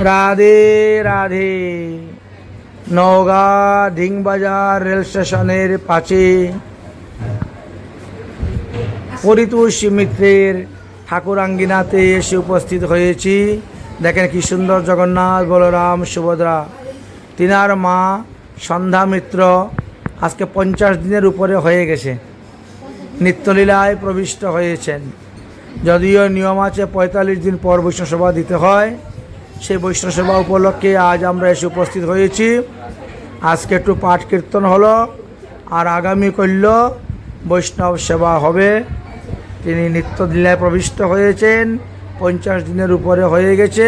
Radhe Radhe. Naogaon ঢিংবাজার rail স্টেশনের পাশে পরিতোষী মিত্রের ঠাকুরাঙ্গিনাতে এসে উপস্থিত হয়েছি। দেখেন কি সুন্দর জগন্নাথ বলরাম সুভদ্রা। তিনার মা সন্ধ্যা মিত্র আজকে 50 দিনের উপরে হয়ে গেছে, নিত্যলীলায় প্রবিষ্ট হয়েছেন। যদিও নিয়ম আছে 45 দিন পর বৈষ্ণব দিতে হয়, সেই বৈষ্ণব সেবা উপলক্ষে আজ আমরা এসে উপস্থিত হয়েছি। আজকে একটু পাঠ কীর্তন হলো, আর আগামী করল বৈষ্ণব সেবা হবে। তিনি নিত্যলীলায় প্রবিষ্ট হয়েছেন, 50 দিনের উপরে হয়ে গেছে,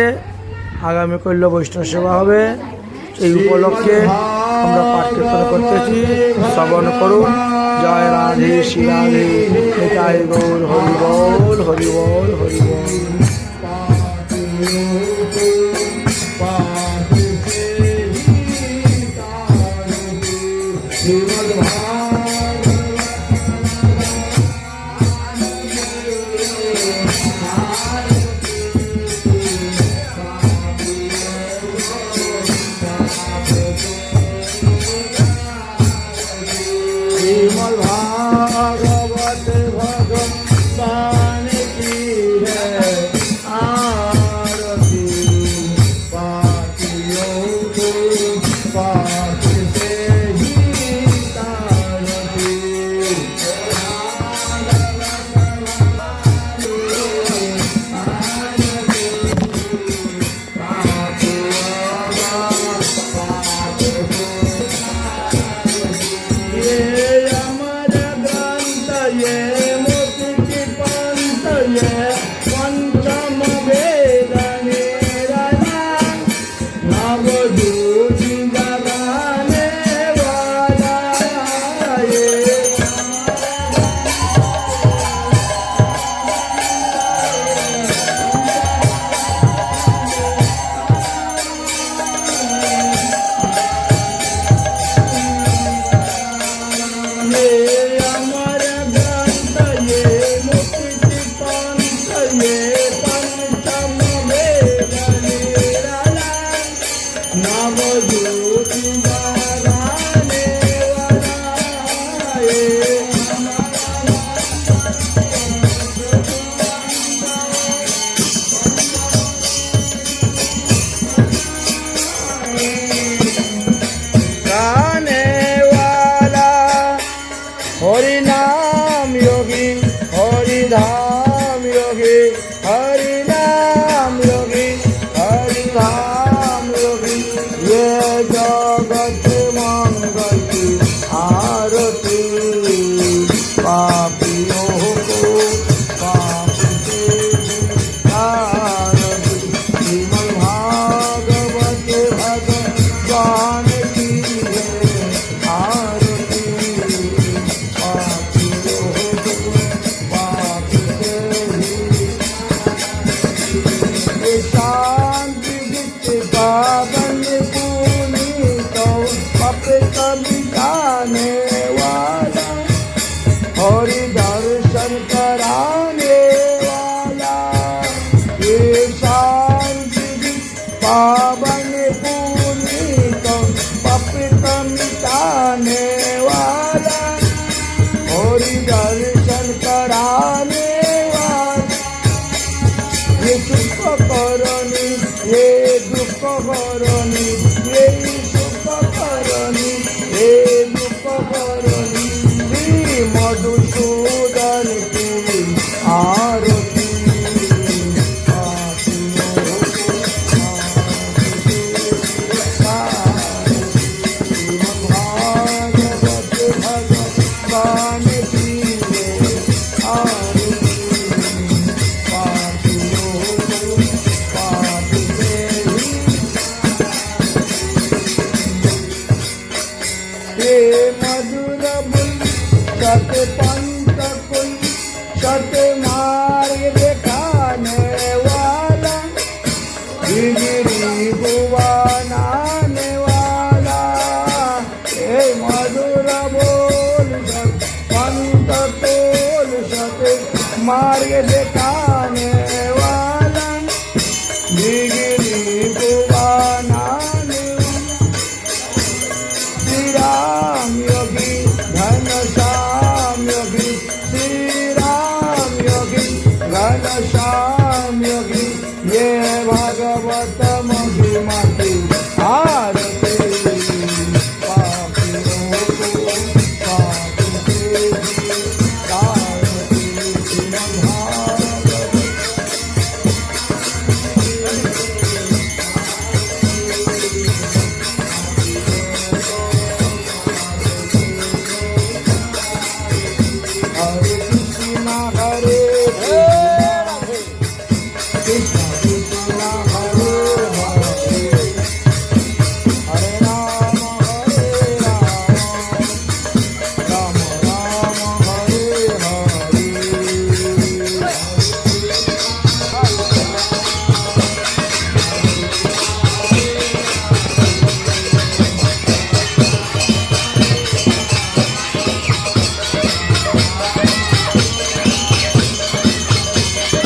আগামী করল বৈষ্ণব সেবা হবে। এই উপলক্ষে আমরা পাঠ কীর্তন করতেছি, শ্রবণ করুন। জয় রাধে শ্রী রাধে, নিতাই গৌর, হরি বল হরি বল হরি বল। हरि नाम योगी, हरि धाम योगी, हरि नाम योगी, हरि धाम योगी। ये जगत मंगल की आरती, पापियों को पाप से आरती। श्रीमद् भागवत भगवान की है आरती, पावन पुनीत पाप मिटाने वाला, हरि दर्शन कराने वाला। ये शांति पावन पुनीत पाप मिटाने वाला, हरि दर्शन कराने वाला। ये सुख करनी, ये दुख करनी, ये सुख करनी, ये दुख करनी। श्री मधुसूदन की आरती, भागवत भगवान की आरती। मधुर बुल सत पंथ कुल, सत मार्ग दिखाने वाला, गिरी भुवनाने वाला। हे मधुर बोल सत पंथ तोल, सत मार्ग दिखाने वाला, गिरी त्रिभुवनानि श्री राम योगी घनश्याम योगी श्री राम योगी घनश्याम योगी ये भागवत महिमा की आरती पापियों को पापी के आरती भागवत हरे कृष्णा हरे कृष्णा कृष्णा हरे हरे हरे राम राम राम हरे हरे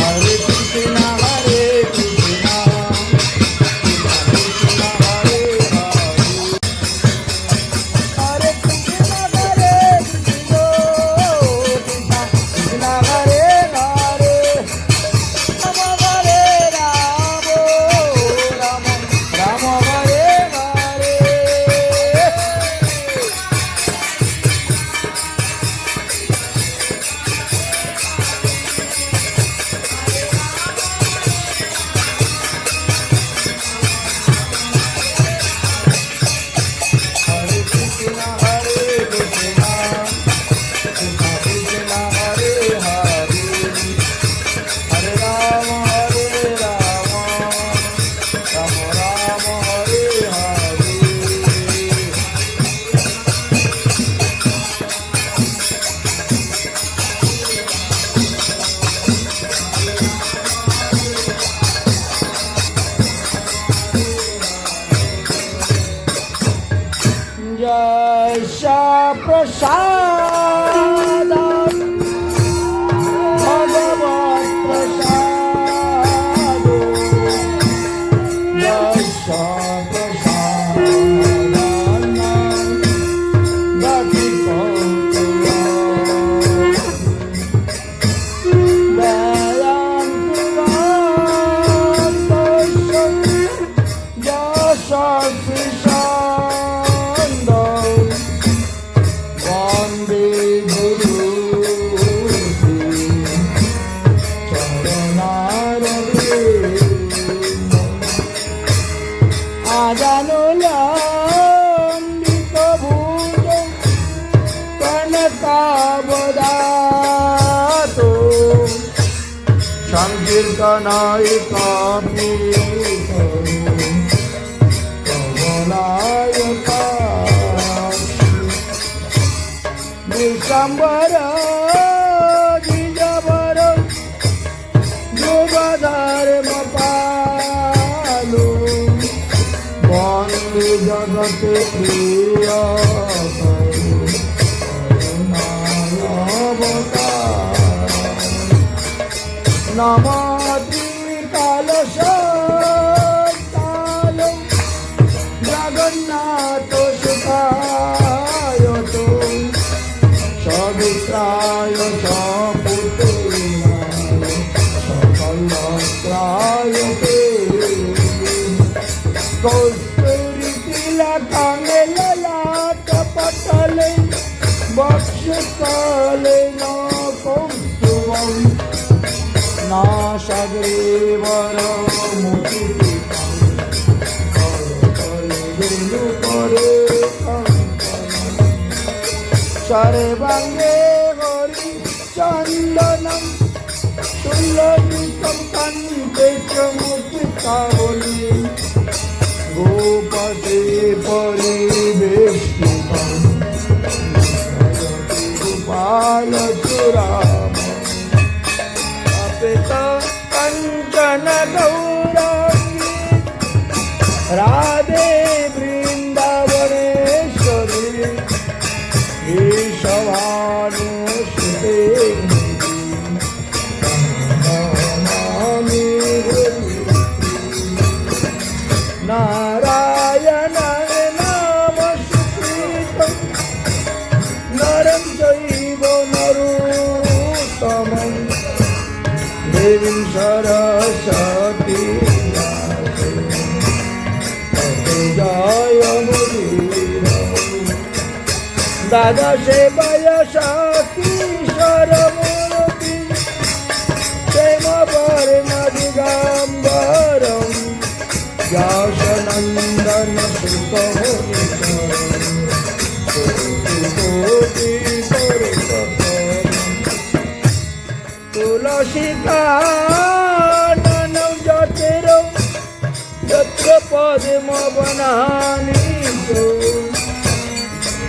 हरे कृष्णा कृष्णा हरे हरे हरे कृष्णा कृष्णा कृष्णा हरे हरे राम हरे राम राम राम हरे हरे हरे कृष्णा कृष्णा कृष्णा हरे हरे हरे राम राम राम हरे हरे जय श्याम प्रसाद भगवत प्रसाद जय श्याम प्रसाद गति कौतुक वन्दे गुरु चरणारविन्दम् आजानुलम्बित भुज कनकावदातो संकीर्तनाय कमलाय दिगंबर द्विजवर ध्रुवधर्म पालो वन्दे जगत प्रिय नमाति कालशताल जगन्नाथ सुखाय तो सवित्राय सपुत्राय सकलत्राय ते कौस्तुरी तिलकांगे ललाट पटले वक्षस्थले न कौस्तुभम् नासाग्रेवर सर्वांगे हरि चंदनम तुलसीतम कंठे च मुक्तावली गोपते परिवेष्टितम् गोपालचूराम अपित कंचन गौरांगी राधे वृंदावनेश्वरी ईशवानुसुते नमामि हरि নারায়ণ নমস্কৃতং নরং চৈব নরোত্তমং দেবীং সরস্বতী জয় মুদির দ্বাদশে বয়সা কিশোরমূর্তি প্রেমবর্ণদিগম্বরং ব্যাসনন্দন তুলসী কাননং জটিরং যত্র পদ্মবনানি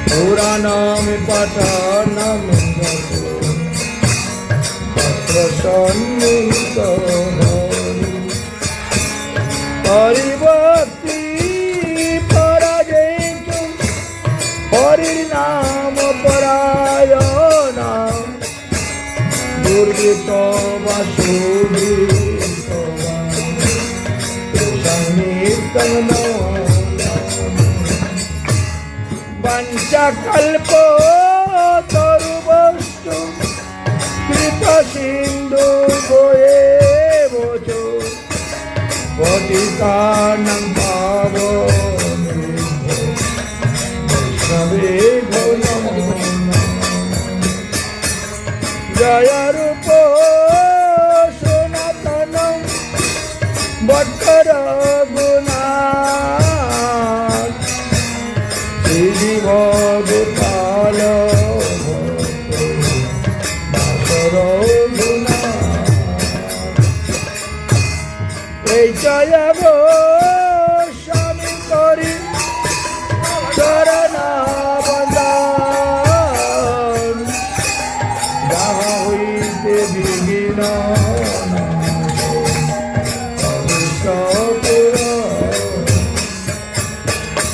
পুরাণং পঠনং তত্র সন্নিহিত হরিভক্তি পরাজেত হরির নাম পরায়ণ দুর্গিত বা সুগীত সংগীতং পঞ্চকল্প তরুবস্তু কৃত সিন্ধু গোয়েবচ পতিতানাং পাবনেভ্যো বৈষ্ণবেভ্যো নমো নমঃ জয় রূপ সনাতনং বক্র রঘুনাথ শ্রীজীব গোপাল এই জয় গো স্বামী করি চরণ বন্দন যাহা হইতে বিঘ্ন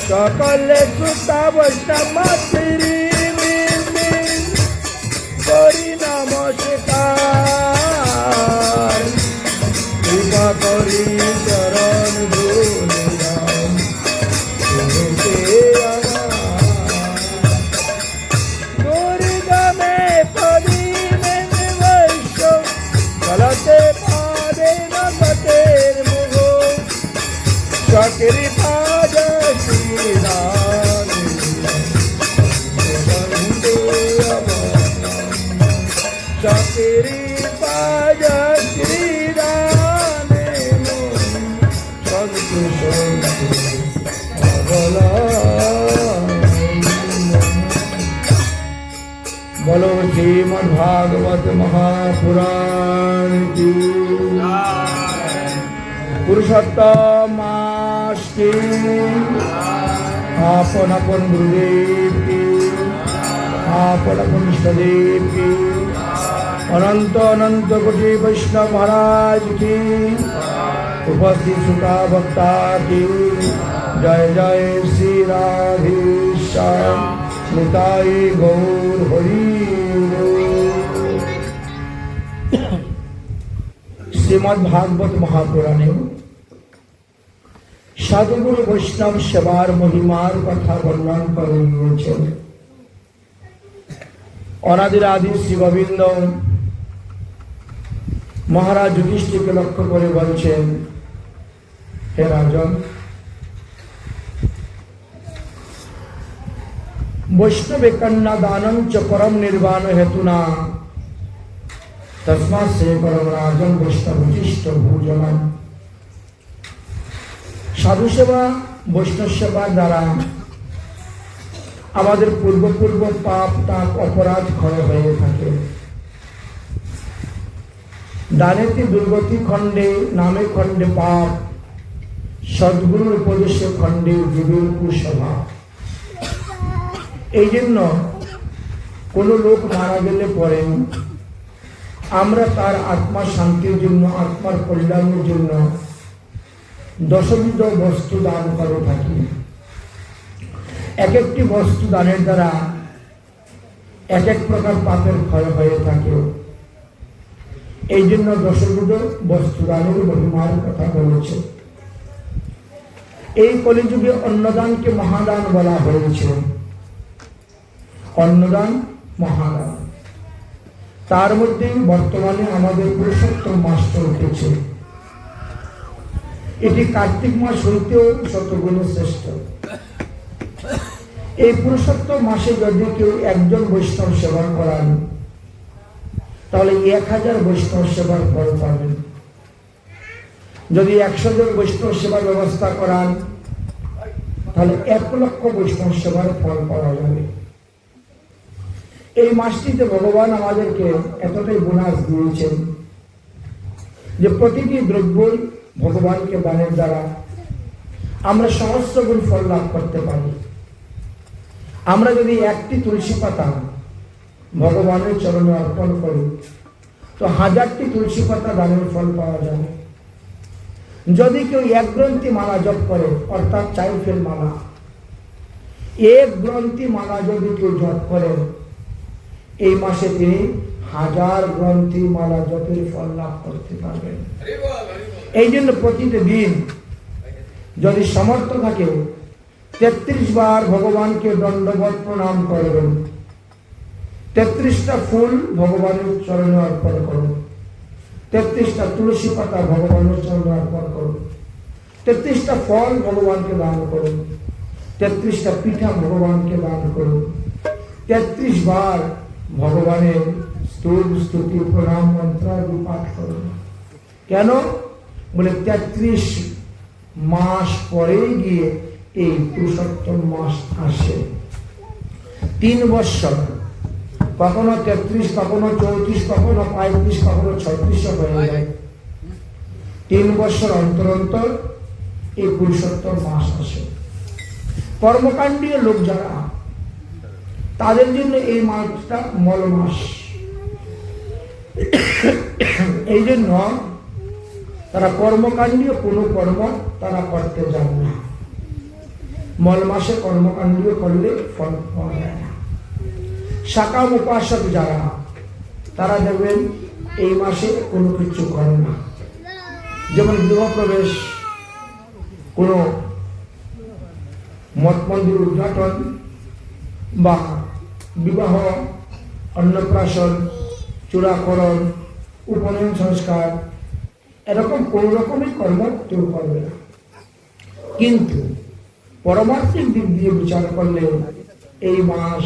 সকলে সুতা বৈষ্ণবী করি নমস্কার কৃপা করি চরণ ধুলিলাম দুর্গমে পদিনে বৈশ্য চলতে পাদে নগতের মুখ সকৃপা बोलो श्रीमद्भागवत महापुराण की पुरुषोत्तम मास की आपन अपन गुरुदेव की आपन अपन इष्टदेव की अनंत अनंत कोटि वैष्णव महाराज की उपस्थित सुता भक्ता की जय जय श्री राधेश्याम निताई गौर हरि। श्रीमद् भागवत महापुराणे साधुगुरु वैष्णव सेवार महिमार कथा वर्णन करा হয়েছে। অনাদির আদি শ্রী গোবিন্দ মহারাজ যুধিষ্ঠিরকে লক্ষ্য করে বলছেন, হে রাজন, বৈষ্ণবে কন্যা দানম চ পরম নির্বাণ হেতুনা তস্মাৎ সে পরম রাজন বৈষ্ণব উচিষ্ট ভোজনম। সাধু সেবা বৈষ্ণব সেবার দ্বারা আমাদের পূর্ব পাপ তাপ অপরাধ ক্ষয় হয়ে থাকে। দানেতি দুর্গতি খণ্ডে নামে খণ্ডে পাপ, সদ্গুরুর উপদেশে খণ্ডে জীবের কুস্বভাব। এই জন্য কোনো লোক মারা গেলে পরে আমরা তার আত্মা শান্তির জন্য, আত্মার কল্যাণের জন্য দশবিধ বস্তু দান করে থাকি। এক একটি বস্তু দানের দ্বারা এক এক প্রকার পাপের ক্ষয় হয়ে থাকে। এই জন্য দশবিধ বস্তু দানের মহিমার কথা বলেছে। এই কলিযুগে অন্নদানকে মহাদান বলা হয়েছে। অন্নদান মহাদান। তার মধ্যে বর্তমানে আমাদের পুরুষোত্তম মাস চলতেছে। এটি কার্তিক মাস হইতেও শতগুণে শ্রেষ্ঠ। এই পুরুষোত্তম মাসে যদি কেউ একজন বৈষ্ণব সেবা করান তাহলে 1000 বৈষ্ণব সেবার ফল পাবেন। যদি 100 জন বৈষ্ণব সেবার ব্যবস্থা করান তাহলে 1 লক্ষ বৈষ্ণব সেবার ফল পাওয়া যাবে। এই মাসটিতে ভগবান আমাদেরকে এতটাই বোনাস দিয়েছেন যে প্রতিটি দ্রব্যই ভগবানকে দানের দ্বারা আমরা সহস্র গুণ ফল লাভ করতে পারি। আমরা যদি একটি তুলসী পাতা ভগবানের চরণে অর্পণ করি তো 1000টি তুলসী পাতা দানের ফল পাওয়া যাবে। যদি কেউ 1 গ্রন্থি মালা জপ করে, অর্থাৎ 4 ফেল মালা, 1 গ্রন্থি মালা যদি কেউ জপ করে এই মাসে তিনি 1000 গ্রন্থি মালা জপের ফল লাভ করতে পারবেন। এই জন্য প্রতিদিন যদি সামর্থ্য থাকে 33 বার ভগবানকে দণ্ডবত প্রণাম করবেন, 33টা ফুল ভগবানের চরণে অর্পণ করুন, 33টা তুলসী পাতা ভগবানের চরণে অর্পণ করুন, 33টা ফল ভগবানকে দান করুন, 33টা পিঠা ভগবানকে দান করুন, 33 বার ভগবানের স্তুতি প্রণাম মন্ত্রাদি পাঠ করুন। কেন বলে 33 মাস পরে গিয়ে এই পুরুষোত্তম মাস আসে। 3 বৎসর, কখনো 33, কখনো 34, কখনো 35, কখনো 36 হয়ে যায়। 3 বৎসর অন্তর অন্তর এই পুরুষোত্তম মাস আসে। কর্মকাণ্ডীয় লোক যারা, তাদের জন্য এই মাসটা মল মাস। এই জন্য তারা কর্মকাণ্ডীয় কোনো কর্ম তারা করতে যান না। মল মাসে কর্মকাণ্ডীয় করলে ফল পাওয়া যায় না। সাকাম উপাসক যারা, তারা দেখবেন এই মাসে কোনো কিছু করে না। যেমন গৃহপ্রবেশ, কোনো মঠ মন্দির উদ্ঘাটন বা বিবাহ, অন্নপ্রাশন, চূড়াকরণ, উপনয়ন সংস্কার, এরকম কোন রকমের কর্ম কেউ করবে না। কিন্তু পরমার্থিক দিক দিয়ে বিচার করলে এই মাস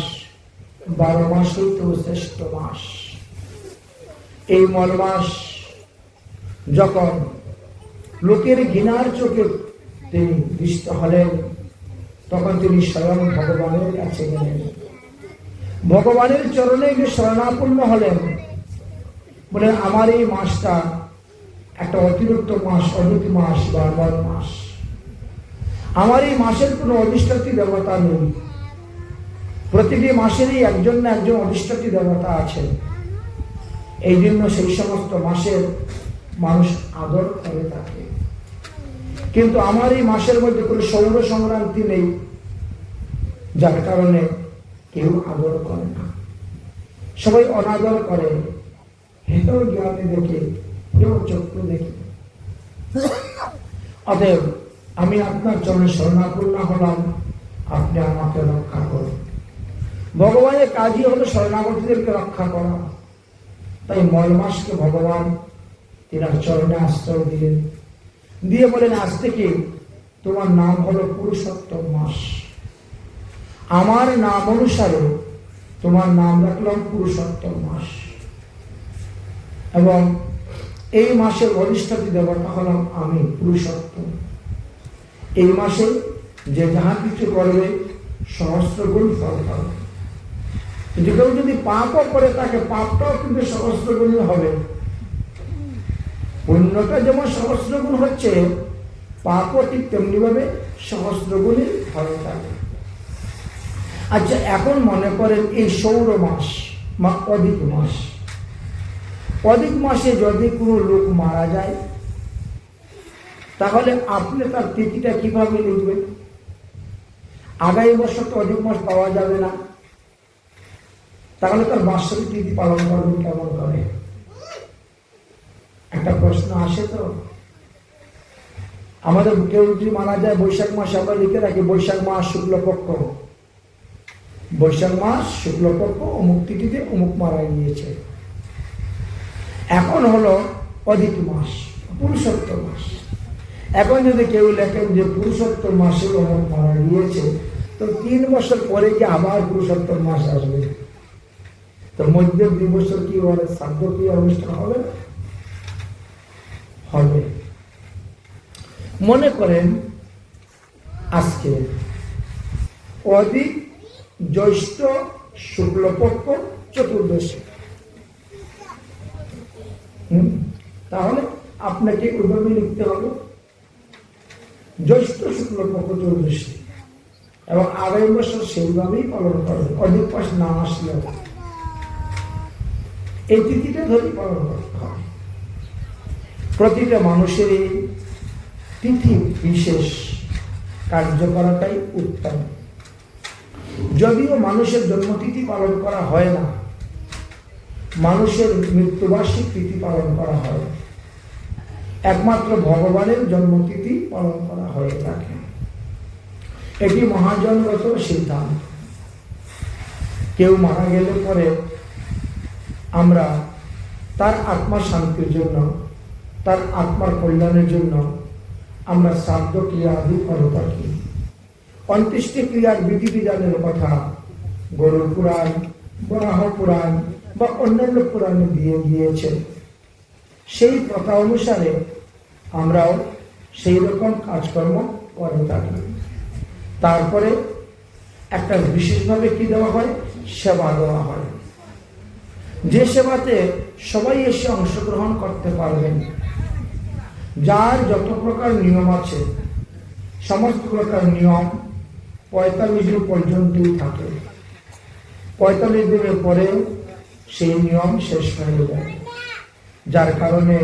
12 মাস হইতেও শ্রেষ্ঠ মাস। এই মল মাস যখন লোকের ঘৃণার চোখে তিনি দৃষ্ট হলেন তখন তিনি স্বয়ং ভগবানের কাছে গেলেন, ভগবানের চরণে গিয়ে শরণাপন্ন হলেন। বলে আমার এই মাসটা একটা অতিরিক্ত মাস, অদ্বিতীয় মাস বা মল মাস। আমার এই মাসের কোনো অধিষ্ঠাত্রী দেবতা নেই। প্রতিটি মাসেরই একজন না একজন অধিষ্ঠাত্রী দেবতা আছেন। এই জন্য সেই সমস্ত মাসের মানুষ আদর করে থাকে। কিন্তু আমার এই মাসের মধ্যে কোনো সৌর সংক্রান্তি নেই, যার কারণে কেউ আদর করে না, সবাই অনাদর করে। হেতেও জ্ঞানে দেখে, কেউ চক্ষু দেখে। অতএব আমি আপনার চরণে শরণাপন্ন হলাম, আপনি আমাকে রক্ষা করুন। ভগবানের কাজই হলো শরণাগতদেরকে রক্ষা করা। তাই মল মাসকে ভগবান তিনার চরণে আশ্রয় দিলেন, দিয়ে বলেন আজ থেকে তোমার নাম হলো পুরুষোত্তম মাস। আমার নাম অনুসারে তোমার নাম রাখলাম পুরুষোত্তম মাস। এবং এই মাসের অধিষ্ঠাত্রী দেবতা হলাম আমি, পুরুষোত্তম। এই মাসে যে যাহা কিছু করবে সহস্র গুণ ফল পাবে। কিন্তু কেউ যদি পাপও করে তাকে পাপটাও কিন্তু সহস্র গুণ হবে। পুণ্যটা যেমন সহস্র গুণ হচ্ছে, পাপও ঠিক তেমনি ভাবে সহস্র গুণে ফল পাবে। আচ্ছা, এখন মনে করেন এই সৌর মাস বা অধিক মাস, অধিক মাসে যদি কোনো লোক মারা যায় তাহলে আপনি তার তিথিটা কিভাবে লিখবেন? আগামী বছর তো অধিক মাস পাওয়া যাবে না, তাহলে তার বাৎসরিক তিথি পালন করবেন কেমন করে? একটা প্রশ্ন আসে তো। আমাদের কেউ যদি মারা যায় বৈশাখ মাসে, আমরা লিখে রাখি বৈশাখ মাস শুক্লপক্ষ, বৈশাখ মাস শুক্লপক্ষ অমুক তিথিতে অমুক মারা গিয়েছে। এখন হলো অধিক মাস, পুরুষোত্তম মাস। এখন যদি কেউ লেখেন যে পুরুষোত্তম মাসে অমুক মারা গিয়েছে, তো 3 বছর পরে কি আবার পুরুষোত্তম মাস আসবে? তো মধ্যে 2 বছর কি বলে শ্রাদ্ধ ক্রিয়া অনুষ্ঠান হবে? হবে। মনে করেন আজকে অধিক জ্যৈষ্ঠ শুক্লপক্ষ চতুর্দশী, তাহলে আপনাকে ওইভাবে লিখতে হবে জ্যৈষ্ঠ শুক্লপক্ষ চতুর্দশী, এবং আগামী বছর সেইভাবেই পালন করবে। অধিক মাস না আসলেও এই তিথিটা ধরে পালন করতে হবে। প্রতিটা মানুষের এই তিথি বিশেষ কার্য করাটাই উত্তম। যদিও মানুষের জন্মতিথি পালন করা হয় না, মানুষের মৃত্যুবার্ষিক তিথি পালন করা হয়, একমাত্র ভগবানের জন্মতিথি পালন করা হয়ে থাকে। এটি মহাজনগত সিদ্ধান্ত। কেউ মারা গেলে পরে আমরা তার আত্মার শান্তির জন্য, তার আত্মার কল্যাণের জন্য আমরা শ্রাদ্ধ ক্রিয়া আদি করে থাকি। অন্ত্যেষ্টি ক্রিয়ার বিধি বিধানের কথা গরুড় পুরাণ, বরাহ পুরাণ বা অন্যান্য পুরাণে দিয়ে গিয়েছে। সেই প্রথা অনুসারে আমরাও সেই রকম কাজকর্ম করে থাকি। তারপরে একটা বিশেষভাবে কি দেওয়া হয়? সেবা দেওয়া হয়। যে সেবাতে সবাই এসে অংশগ্রহণ করতে পারবেন। যার যত প্রকার নিয়ম আছে, সমস্ত প্রকার নিয়ম 45 দিন পর্যন্তই থাকে। 45 দিনের পরে সেই নিয়ম শেষ হয়ে যায়। যার কারণে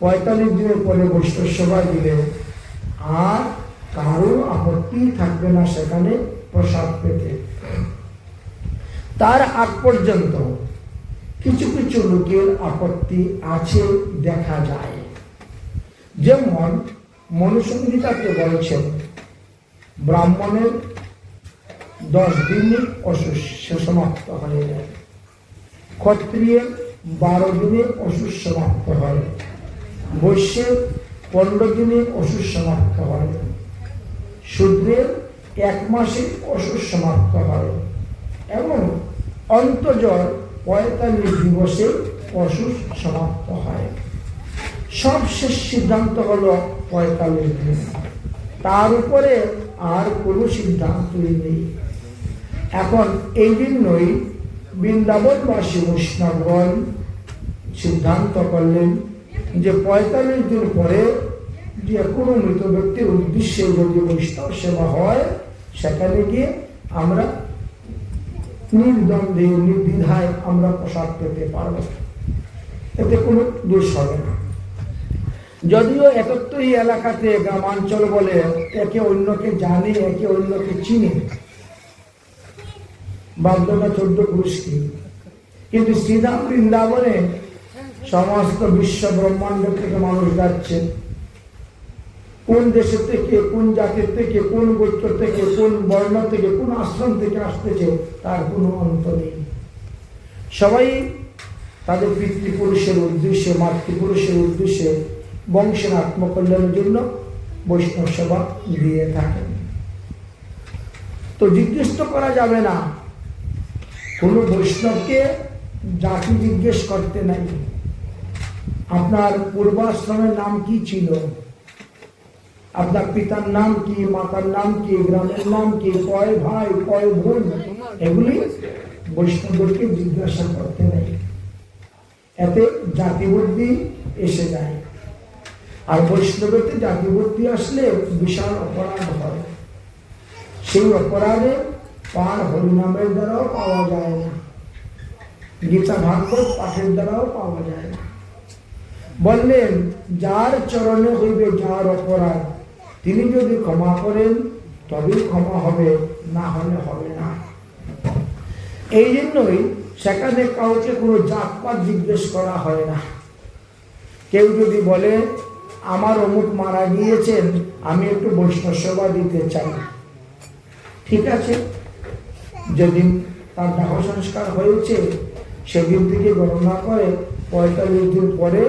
45 দিনের পরে বৈষ্ণব সেবা দিলে আর কারো আপত্তি থাকবে না সেখানে প্রসাদ পেতে। তার আগ পর্যন্ত কিছু কিছু লোকের আপত্তি আছে দেখা যায়। যেমন মনুসংহিতাতে বলেছেন ব্রাহ্মণের 10 দিনে অসুখ সমাপ্ত হয়ে যায়, ক্ষত্রিয়ের 12 দিনে অসুখ সমাপ্ত হয়, বৈশ্যের 15 দিনে অসুখ সমাপ্ত হয়, শূদ্রের 1 মাসে অসুখ সমাপ্ত হয়, এবং অন্তর্জর 45 দিবসে অসুখ সমাপ্ত হয়। সবশেষ সিদ্ধান্ত হলো 45 দিন। তার উপরে আর কোনো সিদ্ধান্তই নেই। এখন এই জন্যই বৃন্দাবনবাসী বৈষ্ণবগণ সিদ্ধান্ত করলেন যে 45 দিন পরে যে কোনো মৃত ব্যক্তির উদ্দেশ্যে যদি বৈষ্ণব সেবা হয়, সেখানে গিয়ে আমরা নির্দ্বন্দ্বে নির্দ্বিধায় আমরা প্রসাদ পেতে পারব, এতে কোনো দোষ হবে না। যদিও একত্রই এলাকাতে গ্রামাঞ্চল বলে একে অন্যকে জানে, একে অন্যকে চিনে, বাগদা 14 পুরুষকে, কিন্তু শ্রীধাম বৃন্দাবনে সমস্ত বিশ্ব ব্রহ্মাণ্ড থেকে মানুষ যাচ্ছে। কোন দেশের থেকে, কোন জাতির থেকে, কোন গোত্র থেকে, কোন বর্ণ থেকে, কোন আশ্রম থেকে আসতেছে তার কোনো অন্ত নেই। সবাই তাদের পিতৃপুরুষের উদ্দেশ্যে, মাতৃপুরুষের উদ্দেশ্যে, বংশের আত্মকল্যাণের জন্য বৈষ্ণব সেবা দিয়ে থাকেন। তো জিজ্ঞেস তো করা যাবে না, কোন বৈষ্ণবকে জাতি জিজ্ঞেস করতে নাই। আপনার পূর্বাশ্রমের নাম কি ছিল, আপনার পিতার নাম কি, মাতার নাম কি, গ্রামের নাম কি, কয় ভাই কয় বোন, এগুলি বৈষ্ণবকে জিজ্ঞাসা করতে নেই। এতে জাতিবুদ্ধি এসে যায়। আর বৈষ্ণবেতে জাতিবুদ্ধি আসলে বিশাল অপরাধ হয়। সেই অপরাধে পার হরিনামের দ্বারাও পাওয়া যায় না, গীতা ভাগবত পাঠের দ্বারাও পাওয়া যায় না। বললেন যার চরণে হইবে যার অপরাধ, তিনি যদি ক্ষমা করেন তবেই ক্ষমা হবে, না হলে হবে না। এই জন্যই সেখানে কাউকে কোনো জাতপাত জিজ্ঞেস করা হয় না। কেউ যদি বলে আমার অমুক মারা গিয়েছেন, আমি একটু বৈষ্ণব সেবা দিতে চাই। ঠিক আছে, যেদিন তার দাহ সংস্কার হয়েছে সেদিন থেকে গণনা করে 45 দিন পরে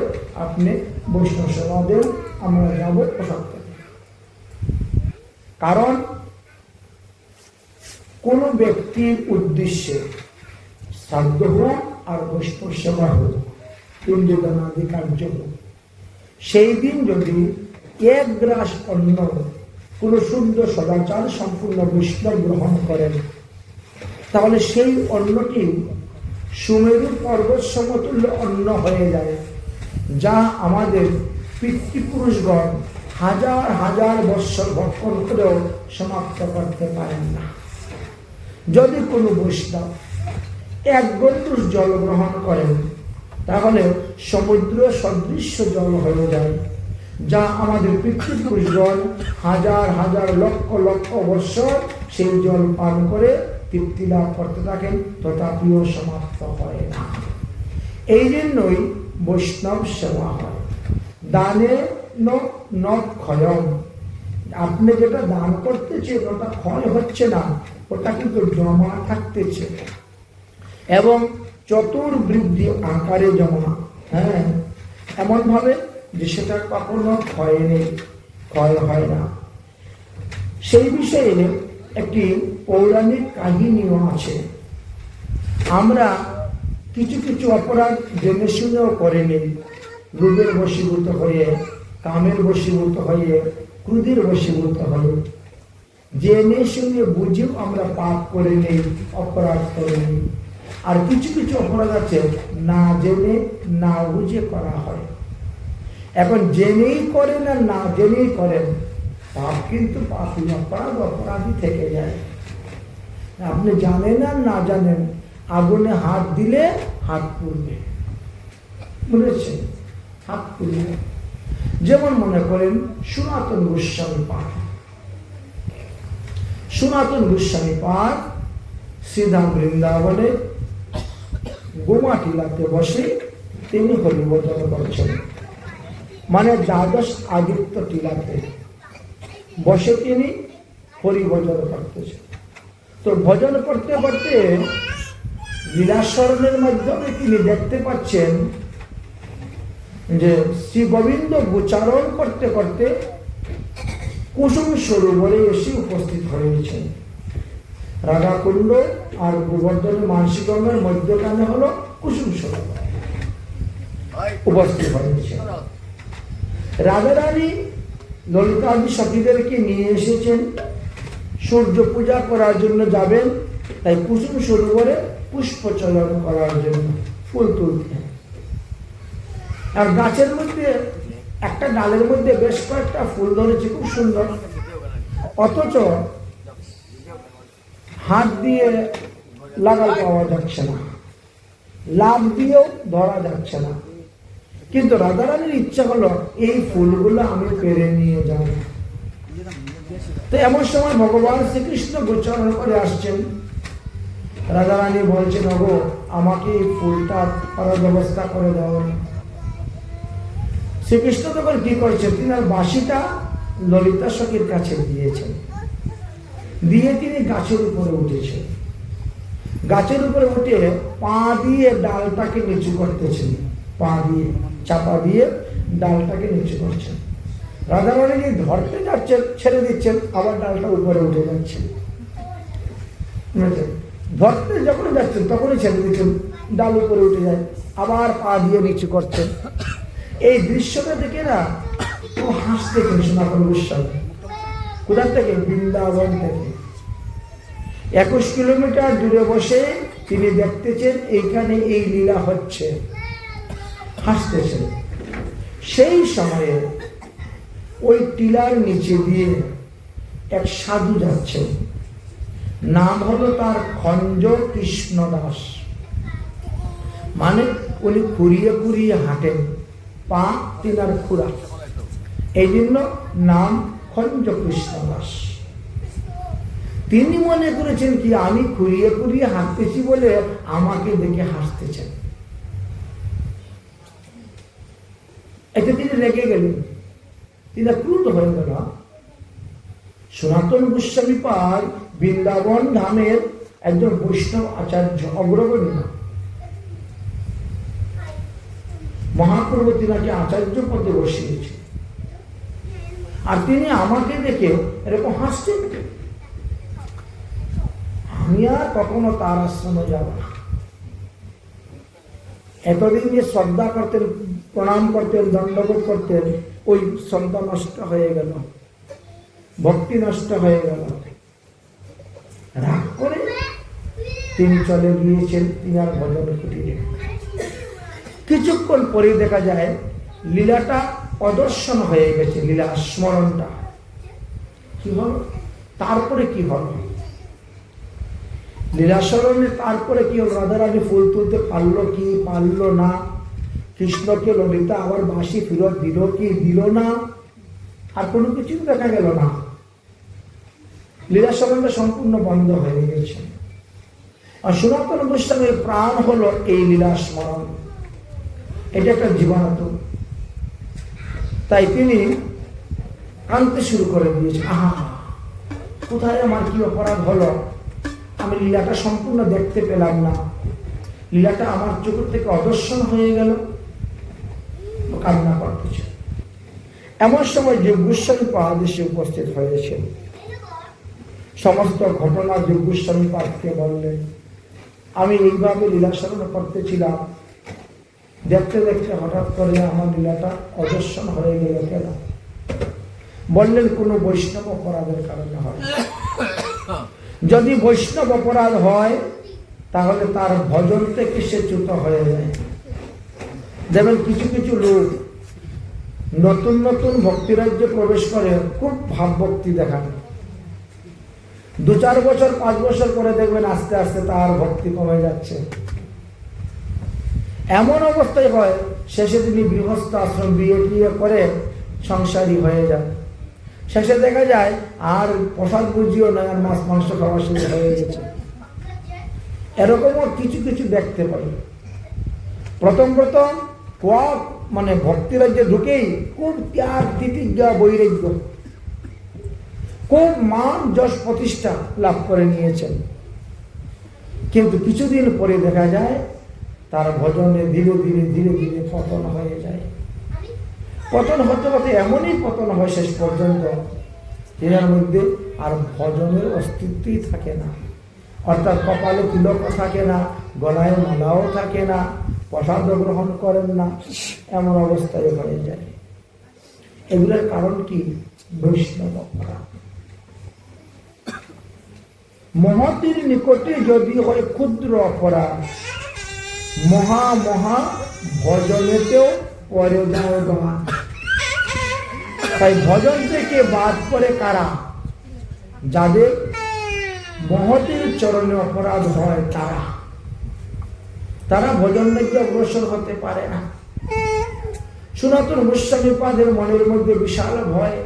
আপনি বৈষ্ণব সেবা দেন, আমরা যাবো প্রসাদ খেতে। কারণ কোন ব্যক্তির উদ্দেশ্যে শ্রাদ্ধ হোক আর বৈষ্ণব সেবা হোক, পিণ্ডদানাদি কার্য হোক, সেই দিন যদি এক গ্রাস অন্ন কোন শুদ্ধ সদাচার সম্পূর্ণ বৈষ্ণব গ্রহণ করেন, তাহলে সেই অন্নটি সুমেরু পর্বত সমতুল্য অন্ন হয়ে যায়, যা আমাদের পিতৃপুরুষগণ হাজার হাজার বৎসর ভক্ষণ করেও সমাপ্ত করতে পারেন না। যদি কোনো বৈষ্ণব এক গণ্ডূষ জল গ্রহণ করেন, তাহলে সমুদ্র সদৃশ্য জল হয়ে যায়, যা আমাদের পিতৃপুরুষগণ হাজার হাজার লক্ষ লক্ষ বৎসর সেই জল পান করে তৃপ্তি লাভ করতে থাকেন, তথাপিও সমাপ্ত হয় না। এই জন্যই বৈষ্ণব সেবা হয়। দানে ন ক্ষয়ম, আপনি যেটা দান করতেছেন ওটা ক্ষয় হচ্ছে না, ওটা কিন্তু জমা থাকতেছে এবং চতুর্বৃদ্ধি আকারে জমা। হ্যাঁ, এমন ভাবে যে সেটা কখনো ক্ষয় নেই, ক্ষয় হয় না। সেই বিষয়ে একটি পৌরাণিক কাহিনীও আছে। আমরা কিছু কিছু অপরাধ জেনে শুনেও করে নেই, লোভের বশীভূত হয়ে, কামের বশীভূত হয়ে, ক্রোধের বশীভূত হয়ে, জেনে শুনে বুঝেও আমরা পাপ করে নেই, অপরাধ করে নেই। আর কিছু কিছু অপরাধ আছে না জেনে না বুঝে করা হয়। এখন জেনেই করেন আর না জেনেই করেন, পাপ কিন্তু পাপী, অপরাধ অপরাধী থেকে যায়। আপনি জানেন আর না জানেন, আগুনে হাত দিলে হাত পুড়বে, বুঝেছেন? হাত পুড়বে। যেমন মনে করেন সনাতন গোস্বামী পাঠ, সনাতন গোস্বামী পাঠ শ্রীধাম বৃন্দাবনে গোমা টিলাতে বসে তিনি হরিভজন করছেন, মানে দ্বাদশ আদিত্য টিলাতে বসে তিনি হরিভজন করতেছেন। তো ভজন করতে করতে লীলাস্মরণের মাধ্যমে তিনি দেখতে পাচ্ছেন যে শ্রী গোবিন্দ গোচারণ করতে করতে কুসুম সরোবরে এসে উপস্থিত হয়েছেন। রাধাকুণ্ড আর গোবর্ধনের মানসিকমের মধ্যখানে হলো কুসুম সরোবর, উপস্থিত হয়েছে। রাধারানী ললিতাদি সখীদেরকে নিয়ে এসেছেন, সূর্য পূজা করার জন্য যাবেন, তাই কুসুম সরোবরে পুষ্পচলন করার জন্য ফুল তুলতে। আর গাছের মধ্যে একটা ডালের মধ্যে বেশ কয়েকটা ফুল ধরেছে, খুব সুন্দর, অথচ হাত দিয়ে লাগাল পাওয়া যাচ্ছে না, লাভ দিয়েও ধরা যাচ্ছে না। কিন্তু রাধারানীর ইচ্ছা হলো এই ফুলগুলো আমি পেরে নিয়ে যাব। তো এমন সময় ভগবান শ্রীকৃষ্ণ গোচরণ করে আসছেন। রাধারানী বলছেন, ওগো আমাকে এই ফুলটা করার ব্যবস্থা করে দাও। শ্রীকৃষ্ণ তখন কি করেছেন, তিনি আর বাঁশিটা ললিতা সখীর কাছে দিয়েছেন, দিয়ে তিনি গাছের উপরে উঠেছেন। গাছের উপরে উঠে পা দিয়ে ডালটাকে নিচু করতেছেন, পা দিয়ে চাপা দিয়ে ডালটাকে নিচু করছেন। রাধারানী ধরতে যাচ্ছেন, ছেড়ে দিচ্ছেন, আবার ডালটা উপরে উঠে যাচ্ছে। ধরতে যখন যাচ্ছেন তখনই ছেড়ে দিচ্ছেন, ডাল উপরে উঠে যায়, আবার পা দিয়ে নিচু করছেন। এই দৃশ্যটা দেখে না ও হাসতে সনাতন গোস্বামী। কোথা থেকে? বৃন্দাবন থেকে 21 কিলোমিটার দূরে বসে তিনি দেখতেছেন এইখানে এই লীলা হচ্ছে, হাসতেছেন। সেই সময়ে ওই টিলার নিচে দিয়ে এক সাধু যাচ্ছেন, নাম হলো তার খঞ্জ কৃষ্ণ দাস, মানে উনি খুঁড়িয়ে খুঁড়িয়ে হাঁটেন, পা তিনার খুঁড়া, এই জন্য নাম খঞ্জ কৃষ্ণ দাস। তিনি মনে করেছেন কি আমি খুঁড়িয়ে খুঁড়িয়ে হাঁটতেছি বলে আমাকে দেখে হাসতেছেন। এতে তিনি রেগে গেলেন, তিনি ক্রুদ্ধ হয়ে গেল। সনাতন গোস্বামী পাদ বৃন্দাবন ধামের একজন বৈষ্ণব আচার্য, অগ্রগণ্য মহাপ্রভু তিনাকে আচার্য পদে বসিয়েছে, আর তিনি আমাকে দেখে এরকম হাসছেন। আমি আর কখনো তার আশ্রমে যাব না। এতদিন যে শ্রদ্ধা করতেন, প্রণাম করতেন, দণ্ডবোধ করতেন, ওই শ্রদ্ধা নষ্ট হয়ে গেল, ভক্তি নষ্ট হয়ে গেল। রাগ করে তিনি চলে গিয়েছেন তিনার ভজন কুটিরে। কিছুক্ষণ পরে দেখা যায় লীলাটা অদর্শন হয়ে গেছে, লীলা স্মরণটা কি হল। তারপরে কি হল লীলা স্মরণে, তারপরে কি হল, রাধারানী ফুল তুলতে পারলো কি পারলো না, কৃষ্ণকে ললিতা আবার বাঁশি ফেরত দিল কি দিল না, আর কোনো কিছু দেখা গেল না। লীলা স্মরণটা সম্পূর্ণ বন্ধ হয়ে গেছে। আর সনাতন গোস্বামীর প্রাণ হলো এই লীলা স্মরণ, এটা একটা জীবাণু। তাই তিনি কাঁদতে শুরু করে দিয়েছেন, আহা কোথায় আমার কি অপরাধ হলো, আমি লীলাটা সম্পূর্ণ দেখতে পেলাম না, লীলাটা আমার চোখ থেকে অদর্শন হয়ে গেল। কান্না করতেছে। এমন সময় যোগ গোস্বামী পাদ এসে উপস্থিত হয়েছেন। সমস্ত ঘটনা যোগ গোস্বামী পাদকে বললেন, আমি এইভাবে লীলা স্মরণ করতেছিলাম, দেখতে দেখতে হঠাৎ করে আমার লীলাটা অদর্শন হয়ে গেল কেন? বললেন কোনো বৈষ্ণব অপরাধের কারণে হয়। যদি বৈষ্ণব অপরাধ হয় তাহলে তার ভজন থেকে সে চ্যুত হয়ে যায়। যেমন কিছু কিছু লোক নতুন নতুন ভক্তিরাজ্যে প্রবেশ করে, খুব ভাব ভক্তি দেখান, 2-4 বছর 5 বছর পরে দেখবেন আস্তে আস্তে তার ভক্তি কমে যাচ্ছে। এমন অবস্থায় হয় শেষে তিনি গৃহস্থ আশ্রম বিয়ে টিয়ে করে সংসারী হয়ে যায়। শেষে দেখা যায় আর প্রসাদ বুঝিও নয়, আর মাছ মাংস খাওয়া শুরু হয়ে গেছে। এরকমও কিছু কিছু দেখতে পাই। প্রথম মানে ভক্তিরাজ্যে ঢুকেই খুব ত্যাগ তিতিজ্ঞা বৈরাগ্য, খুব মান যশ প্রতিষ্ঠা লাভ করে নিয়েছেন, কিন্তু কিছুদিন পরে দেখা যায় তার ভজনে ধীরে ধীরে ধীরে ধীরে পতন হয়ে যায়। পতন হতে হতে এমনই পতন হয় শেষ পর্যন্ত এর মধ্যে আর ভজনের অস্তিত্বই থাকে না। অর্থাৎ কপালে তিলকও থাকে না, গলায় মালাও থাকে না, প্রসাদ গ্রহণ করেন না, এমন অবস্থায় হয়ে যায়। এগুলোর কারণ কি? বৈষ্ণব অপরাধ। মহতির নিকটে যদি হয় ক্ষুদ্র অপরাধ, মহা মহা ভজনেতেও পরে যায় বাদ। তাই ভজন থেকে বাদ পড়ে কারা? যাদের মহতির চরণে অপরাধ হয়, তারা ভজন থেকে অগ্রসর হতে পারে না। সনাতন গোস্বামী পাদের মনের মধ্যে বিশাল ভয়,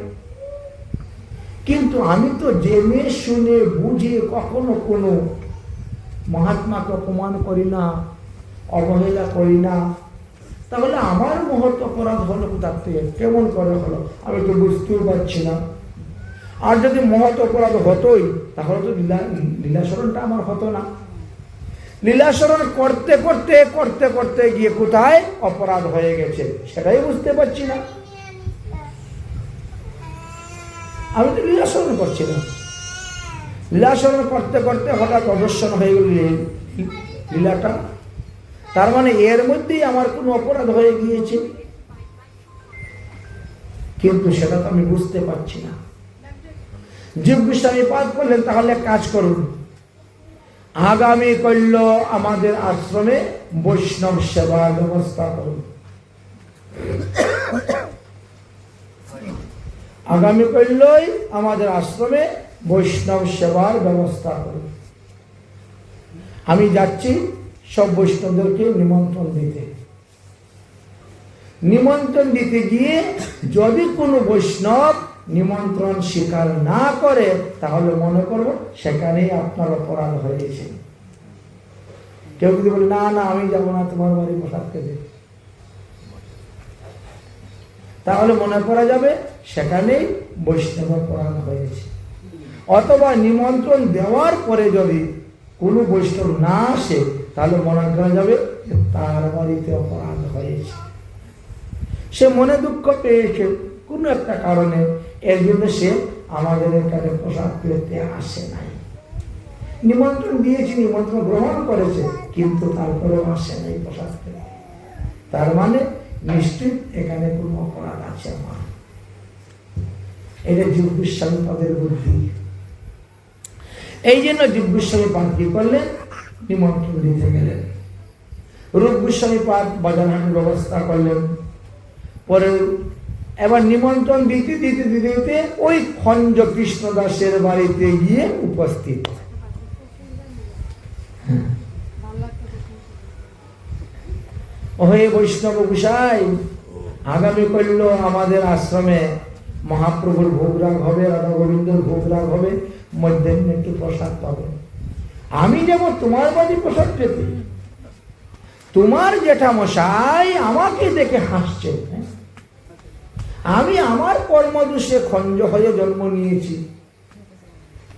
কিন্তু আমি তো জেনে শুনে বুঝে কখনো কোনো মহাত্মাকে অপমান করি না, অবহেলা করি না, তাহলে আমার মহৎ অপরাধ হলো কোথা থেকে, কেমন করে হলো, আমি তো বুঝতেও পারছি না। আর যদি মহৎ অপরাধ হতোই তাহলে তো লীলাস্মরণটা আমার হতো না। লীলাস্মরণ করতে করতে করতে করতে গিয়ে কোথায় অপরাধ হয়ে গেছে সেটাই বুঝতে পারছি না। আমি তো লীলাস্মরণ করছি না, লীলাস্মরণ করতে করতে হঠাৎ অদর্শন হয়ে গেল লীলাটা। তার মানে এর মধ্যেই আমার কোনো অপরাধ হয়ে গিয়েছে, কিন্তু সেটা তো আমি বুঝতে পারছি না। যোগ গোস্বামী পাদ বললেন, তাহলে কাজ করুন, আগামী কল্য আমাদের আশ্রমে বৈষ্ণব সেবার ব্যবস্থা করুন। আগামী কল্যই আমাদের আশ্রমে বৈষ্ণব সেবার ব্যবস্থা করুন। আমি যাচ্ছি সব বৈষ্ণবদেরকে নিমন্ত্রণ দিতে। নিমন্ত্রণ দিতে গিয়ে যদি কোনো বৈষ্ণব নিমন্ত্রণ স্বীকার না করে তাহলে মনে করব সেখানেই আপনার অপরাধ হয়েছে। কেউ যদি বলে না না আমি যাবো না তোমার বাড়ি প্রসাদ খেতে, তাহলে মনে করা যাবে সেখানেই বৈষ্ণব অপরাধ হয়েছে। অথবা নিমন্ত্রণ দেওয়ার পরে যদি কোনো বৈষ্ণব না আসে তাহলে মনে করা যাবে তার বাড়িতে অপরাধ হয়েছে, সে মনে দুঃখ পেয়েছে কোনো একটা কারণে, এর জন্য সে আমাদের এখানে প্রসাদ পেতে আসে নাই। নিমন্ত্রণ দিয়েছি, নিমন্ত্রণ গ্রহণ করেছে, কিন্তু তারপরেও আসে নাই প্রসাদ পেতে, তার মানে নিশ্চিত এখানে কোনো অপরাধ আছে আমার। এটা জীব গোস্বামী পদের বুদ্ধি। এই জন্য জীব গোস্বামী পাদ কি করলেন, নিমন্ত্রণ দিতে গেলেন। রূপ গোস্বামী পাদ বাজারহাটের ব্যবস্থা করলেন। পরে এবার নিমন্ত্রণ দিতে দিতে দিতে দিতে ওই খঞ্জ কৃষ্ণদাসের বাড়িতে গিয়ে উপস্থিত। ওহে বৈষ্ণব গোসাই, আগামী কল্য আমাদের আশ্রমে মহাপ্রভুর ভোগরাগ হবে, রাধা গোবিন্দর ভোগরাগ হবে, মধ্যাহ্নে একটু প্রসাদ পাবে। আমি যাব তোমার বাড়ি প্রসাদ পেতে, তোমার জেঠামশাই আমাকে দেখে হাসছে। আমি আমার কর্মদোষে খঞ্জ হয়ে জন্ম নিয়েছি,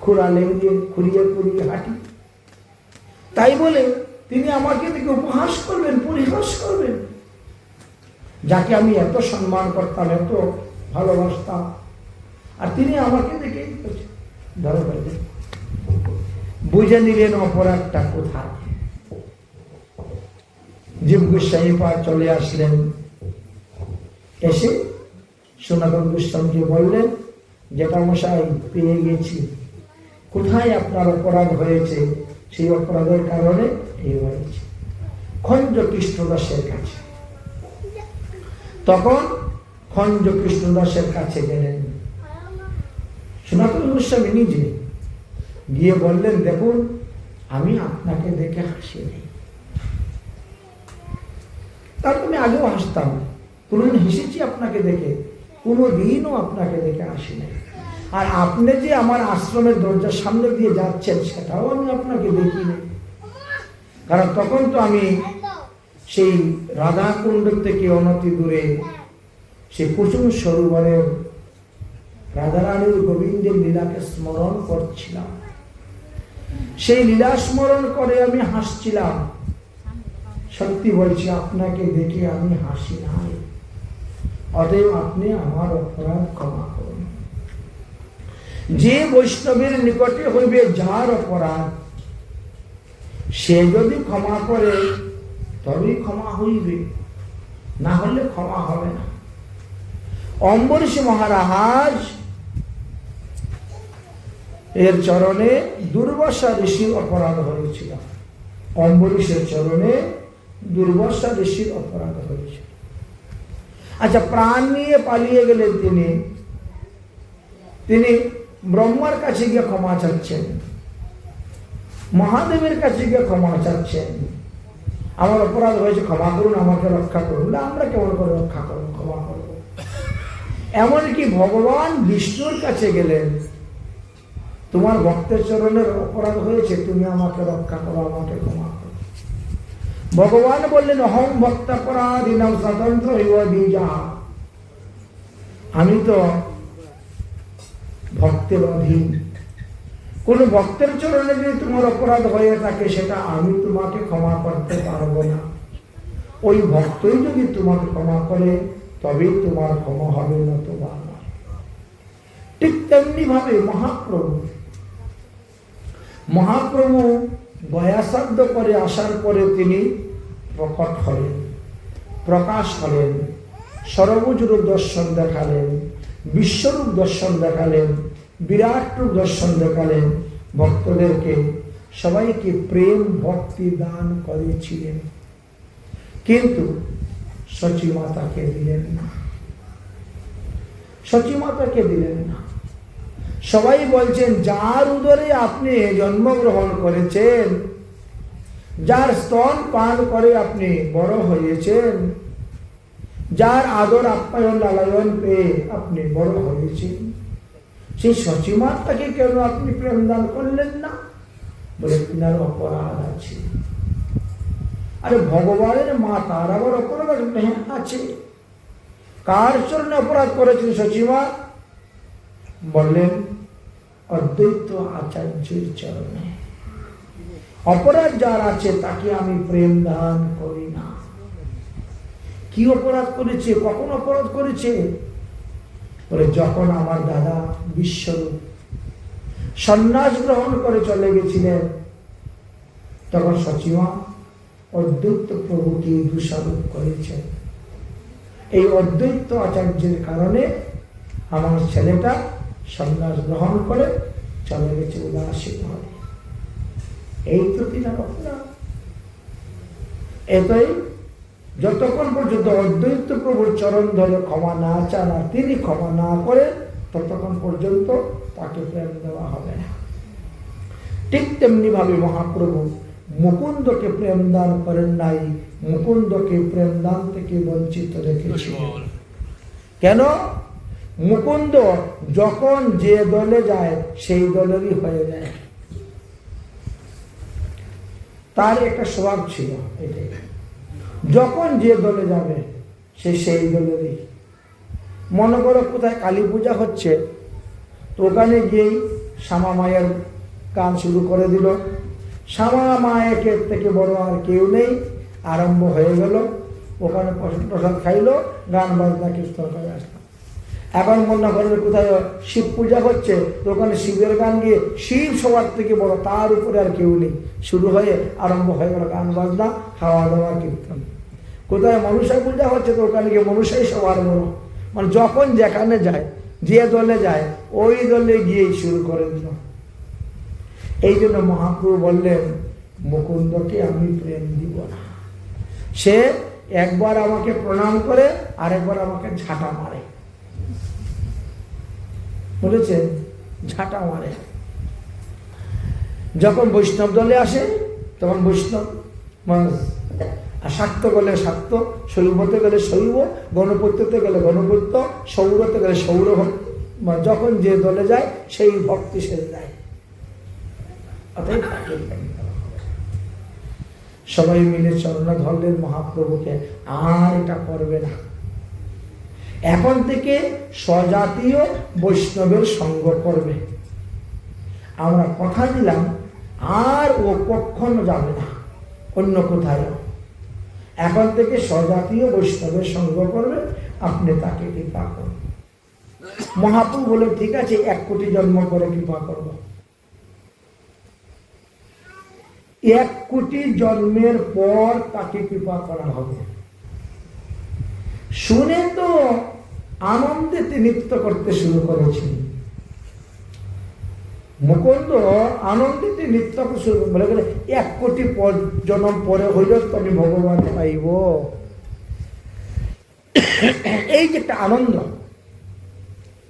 খুড়া লেঙ্গে খুঁড়িয়ে খুঁড়িয়ে হাঁটি, তাই বলে তিনি আমাকে দেখে উপহাস করবেন, পরিহাস করবেন, যাকে আমি এত সম্মান করতাম, এত ভালোবাসতাম, আর তিনি আমাকে দেখে ধরো বুঝে নিলেন অপরাধটা কোথায়। জীব গোস্বামী পাদ চলে আসলেন, এসে সনাতন গোস্বামীকে বললেন, জেঠামশাই পেয়ে গেছি, কোথায় আপনার অপরাধ হয়েছে, সেই অপরাধের কারণে এই হয়েছে, খঞ্জ কৃষ্ণদাসের কাছে। তখন খঞ্জ কৃষ্ণদাসের কাছে গেলেন সনাতন গোস্বামী নিজে, গিয়ে বললেন, দেখুন আমি আপনাকে দেখে হাসি নেই, তার আমি আগেও হাসতাম, কোনদিন হেসেছি আপনাকে দেখে, কোনোদিনও আপনাকে দেখে হাসি নেই, আর আপনি যে আমার আশ্রমের দরজার সামনে দিয়ে যাচ্ছেন সেটাও আমি আপনাকে দেখি নেই, কারণ তখন তো আমি সেই রাধাকুণ্ড থেকে অনতি দূরে সেই কুসুম সরোবরের রাধারানীর গোবিন্দের লীলাকে স্মরণ করছিলাম, সেই লীলা স্মরণ করে আমি হাসছিলাম। সত্যি বলছি, আপনাকে দেখে আমি হাসি নাই, অতএব আপনি আমার অপরাধ ক্ষমা করুন। যে বৈষ্ণবের নিকটে হইবে যার অপরাধ, সে যদি ক্ষমা করে তবেই ক্ষমা হইবে, না হলে ক্ষমা হবে না। অম্বরীশ মহারাজ এর চরণে দুর্বাসা ঋষির অপরাধ হয়েছিল, অম্বরীশের চরণে দুর্বাসা ঋষির অপরাধ হয়েছিল। আচ্ছা, প্রাণ নিয়ে পালিয়ে গেলেন তিনি ব্রহ্মার কাছে গিয়ে ক্ষমা চাচ্ছেন, মহাদেবের কাছে গিয়ে ক্ষমা চাচ্ছেন, আমার অপরাধ হয়েছে, ক্ষমা করুন, আমাকে রক্ষা করুন। না, আমরা কেমন করে রক্ষা করবো, ক্ষমা করবো? এমনকি ভগবান বিষ্ণুর কাছে গেলেন, তোমার ভক্তের চরণের অপরাধ হয়েছে, তুমি আমাকে রক্ষা করো, আমাকে ক্ষমা করো। ভগবান বললেন, অহং ভক্তাপরাধীনং স্বতন্ত্র ইব দ্বিজা, আমি তো ভক্তের অধীন, কোন ভক্তের চরণে যদি তোমার অপরাধ হয়ে থাকে সেটা আমি তোমাকে ক্ষমা করতে পারবো না, ওই ভক্তই যদি তোমাকে ক্ষমা করে তবেই তোমার ক্ষমা হবে, না তো না। ঠিক তেমনি ভাবে মহাপ্রভু গয়াসাধ্য করে আসার পরে তিনি প্রকট হলেন, প্রকাশ হলেন, সর্বজ রূপ দর্শন দেখালেন, বিশ্বরূপ দর্শন দেখালেন, বিরাট রূপ দর্শন দেখালেন, ভক্তদেরকে সবাইকে প্রেম ভক্তি দান করেছিলেন, কিন্তু সচিমাতাকে দিলেন না, সচিমাতাকে দিলেন না। সবাই বলছেন, যার উদরে আপনি জন্মগ্রহণ করেছেন, যার স্তন পান করে আপনি বড় হয়েছেন, যার আদর আপ্যায়ন লালন পেয়ে আপনি বড় হয়েছেন, সেই সচিমাতাকে কেন আপনি প্রেম দান করলেন না? বলে, তিনার অপরাধ আছে। আরে ভগবানের মা, তার আবার অপরাধ আছে? কার চরণে অপরাধ করেছেন সচিমা? বললেন অদ্বৈত আচার্যের চরণে। অপরাধ যার আছে তাকে আমি প্রেম দান করি না। কি অপরাধ করেছে? কখন অপরাধ করেছে? বলে যখন আমার দাদা বিশ্বরূপ সন্ন্যাস গ্রহণ করে চলে গেছিলেন, তখন সচিমা অদ্বৈত প্রভুকে দোষারোপ করেছেন। এই অদ্বৈত আচার্যের কারণে আমার ছেলেটা সন্ন্যাস গ্রহণ করে চলে গেছে উদাসীন হয়ে। এই তো তিনার অপরাধ। এতই যতক্ষণ পর্যন্ত অদ্বৈত প্রভুর চরণ ধরে ক্ষমা না চান আর তিনি ক্ষমা না করেন, ততক্ষণ পর্যন্ত তাকে প্রেম দেওয়া হবে না। ঠিক তেমনি ভাবে মহাপ্রভু মুকুন্দকে প্রেম দান করেন নাই, মুকুন্দকে প্রেম দান থেকে বঞ্চিত রেখেছিলেন। কেন? মুকুন্দ যখন যে দলে যায় সেই দলেরই হয়ে যায়। তার একটা স্বভাব ছিল এটাই, যখন যে দলে যাবে সে সেই দলেরই। মনে করো কোথায় কালী পূজা হচ্ছে, তো ওখানে গিয়েই শ্যামা মায়ের গান শুরু করে দিল। শ্যামা মায়ের থেকে বড় আর কেউ নেই, আরম্ভ হয়ে গেল। ওখানে প্রসাদ খাইলো, গান বাজনা কীর্তন করে আসলো। এখন মনে করেন কোথায় শিব পূজা হচ্ছে, তো ওখানে শিবের গান গিয়ে শিব সবার থেকে বড়, তার উপরে আর কেউ নেই, শুরু হয়ে আরম্ভ হয়ে গেল গান বাজনা, খাওয়া দাওয়া, কীর্তন। কোথায় মনুষ্য পূজা হচ্ছে, তো ওখানে গিয়ে মনুষ্যই সবার বড়। মানে যখন যেখানে যায়, যে দলে যায়, ওই দলে গিয়েই শুরু করে দিল। এই জন্য মহাপ্রভু বললেন মুকুন্দকে আমি প্রেম দিব না। সে একবার আমাকে প্রণাম করে আর একবার আমাকে ঝাঁটা মারে, বলেছেন ঝাঁটা মারে। যখন বৈষ্ণব দলে আসে তখন বৈষ্ণব, আর শাক্ত গেলে শাক্ত, শৈবতে গেলে শৈব, গণপত্যতে গেলে গণপত্য, সৌরতে গেলে সৌর। যখন যে দলে যায় সেই ভক্তি সে যায়। সবাই মিলে চরণ ধরলেন মহাপ্রভুকে, আর এটা করবে না। এখন থেকে স্বজাতীয় বৈষ্ণবের সঙ্গ করবে। আমরা কথা দিলাম আর ও কখনো যাবে না অন্য কোথায়। এখন থেকে স্বজাতীয় বৈষ্ণবের সঙ্গ করবে, আপনি তাকে কৃপা করুন। মহাপ্রভু বলে ঠিক আছে, 1 কোটি জন্ম করে কৃপা করব। 1 কোটি জন্মের পর তাকে কৃপা করা হবে। শুনে তো আনন্দেতে নৃত্য করতে শুরু করেছেন। মুকুন্দ আনন্দেতে নৃত্য শুরু বলে গেলে 1 কোটি জন্ম পরে হইল তো আমি ভগবান পাইব। এই যে একটা আনন্দ,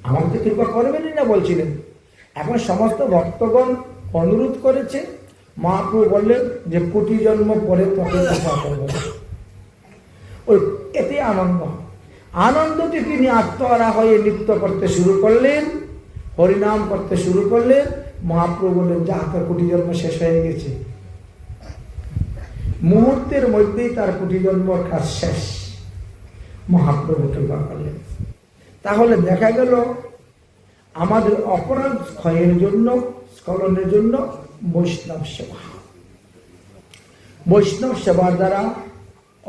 আমাকে কৃপা করবেনই না বলছিলেন। এখন সমস্ত ভক্তগণ অনুরোধ করেছে, মহাপ্রভু বললেন যে কোটি জন্ম পরে তোকে কৃপা করব। ওই এতে আনন্দ, আনন্দতে তিনি আত্মহারা হয়ে নৃত্য করতে শুরু করলেন, হরিনাম করতে শুরু করলেন। মহাপ্রভু বললেন যা, তার কোটি জন্ম শেষ হয়ে গেছে। মুহূর্তের মধ্যেই তার কোটি জন্মর কাজ শেষ। মহাপ্রভু কৃপা করলেন। তাহলে দেখা গেল আমাদের অপরাধ ক্ষয়ের জন্য, স্খলনের জন্য বৈষ্ণব সেবা। বৈষ্ণব সেবার দ্বারা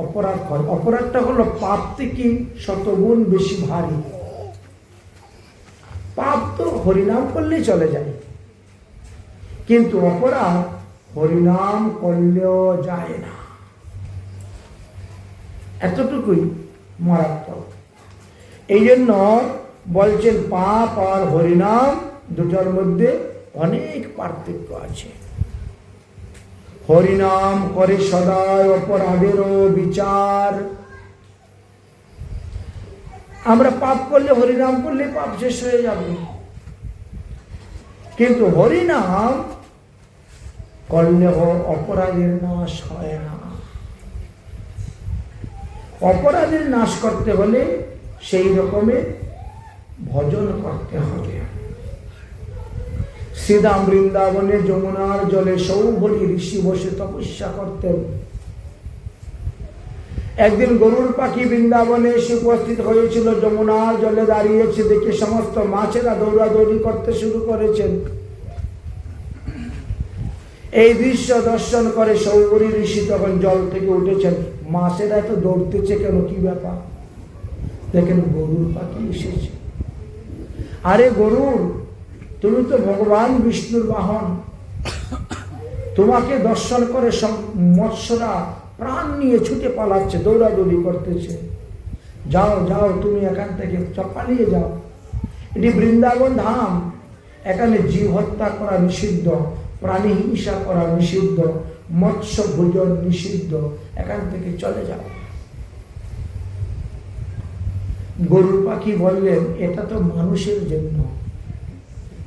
অপরাধ ক্ষয়। অপরাধটা হলো পাপ থেকে 100 গুণ বেশি ভারী। পাপ তো হরিনাম করলেই চলে যায়, কিন্তু অপরাধ হরিনাম করলেও যায় না, এতটুকুই মারাত্মক। এই জন্য বলছেন পাপ আর হরিনাম দুটোর মধ্যে অনেক পার্থক্য আছে। হরিনাম করে সদাই অপরাধেরও বিচার। আমরা পাপ করলে, হরিনাম করলে পাপ শেষ হয়ে যাবে, কিন্তু হরিনাম করলে অপরাধের নাশ হয় না। অপরাধের নাশ করতে হলে সেই রকমের ভজন করতে হবে। শ্রীধাম বৃন্দাবনে যমুনার জলে সৌভরি ঋষি বসে তপস্যা করতেন। একদিন গরুর পাখি বৃন্দাবনে এসে উপস্থিত হয়েছিল, যমুনার জলে দাঁড়িয়েছে, দেখে সমস্ত মাছেরা দৌড়াদৌড়ি করতে শুরু করেছেন। এই দৃশ্য দর্শন করে শৌবরী ঋষি তখন জল থেকে উঠেছেন। মাছেরা এত দৌড়তেছে কেন, কি ব্যাপার? দেখেন গরুর পাখি এসেছে। আরে গরুর, তুমি তো ভগবান বিষ্ণুর বাহন, তোমাকে দর্শন করে সব মৎস্যরা প্রাণ নিয়ে ছুটে পালাচ্ছে, দৌড়াদৌড়ি করতেছে। যাও যাও, তুমি এখান থেকে পালিয়ে যাও। এটি বৃন্দাবন ধাম, এখানে জীব হত্যা করা নিষিদ্ধ, প্রাণী হিংসা করা নিষিদ্ধ, মৎস্য ভোজন নিষিদ্ধ, এখান থেকে চলে যাও। গরুর পাখি বললেন, এটা তো মানুষের জন্য,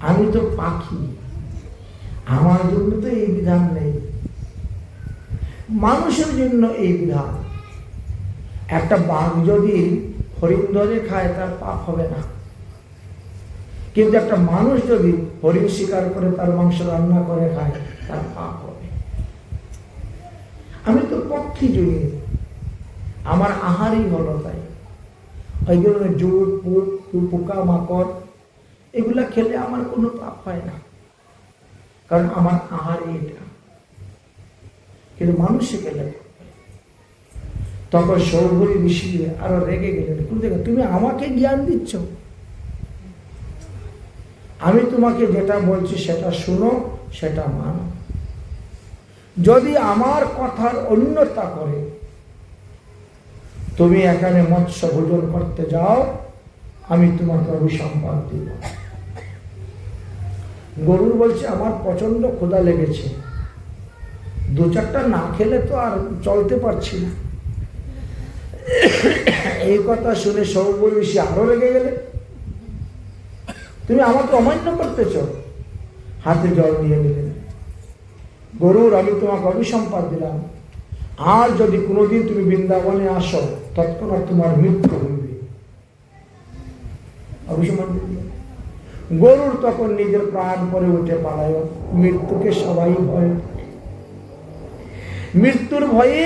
আমি তো পাখি, আমার জন্য তো এই বিধান নেই, মানুষের জন্য এই বিধান। একটা বাঘ যদি হরিণ ধরে খায় তার পাপ হবে না, কিন্তু একটা মানুষ যদি হরিণ শিকার করে তার মাংস রান্না করে খায় তার পাপ হবে। আমি তো পক্ষী জুড়ি, আমার আহারই হলো তাই। ওই জন্য জোর পোকা মাকড় এগুলা খেলে আমার কোনো পাপ হয় না, কারণ আমার আহারই এটা। কিন্তু মানুষে খেলে তখন শৌবরী ঋষি আরো রেগে গেলেন। তুমি আমাকে জ্ঞান দিচ্ছ, আমি তোমাকে যেটা বলছি সেটা শুনো, সেটা মানো। যদি আমার কথার অন্যতা করে তুমি এখানে মৎস্য ভোজন করতে যাও, আমি তোমাকে অভিসম্পাদ দিব। গরুর বলছে, আমার প্রচন্ড ক্ষুধা লেগেছে, দু চারটা না খেলে তো আর চলতে পারছি না। এই কথা শুনে শৌবরী ঋষি আরো রেগে গেলে, তুমি আমাকে অমান্য করতেছ। হাতে জল নিয়ে নিলেন। গরুর, আমি তোমাকে অভিসম্পাদ দিলাম, আর যদি কোনোদিন তুমি বৃন্দাবনে আসো তৎক্ষণাৎ তোমার মৃত্যু হইবে। অভিসম্পাদ দিলেন। গরুর তখন নিজের প্রাণ পরে উঠে পালায়। মৃত্যুকে সবাই ভয়, মৃত্যুর ভয়ে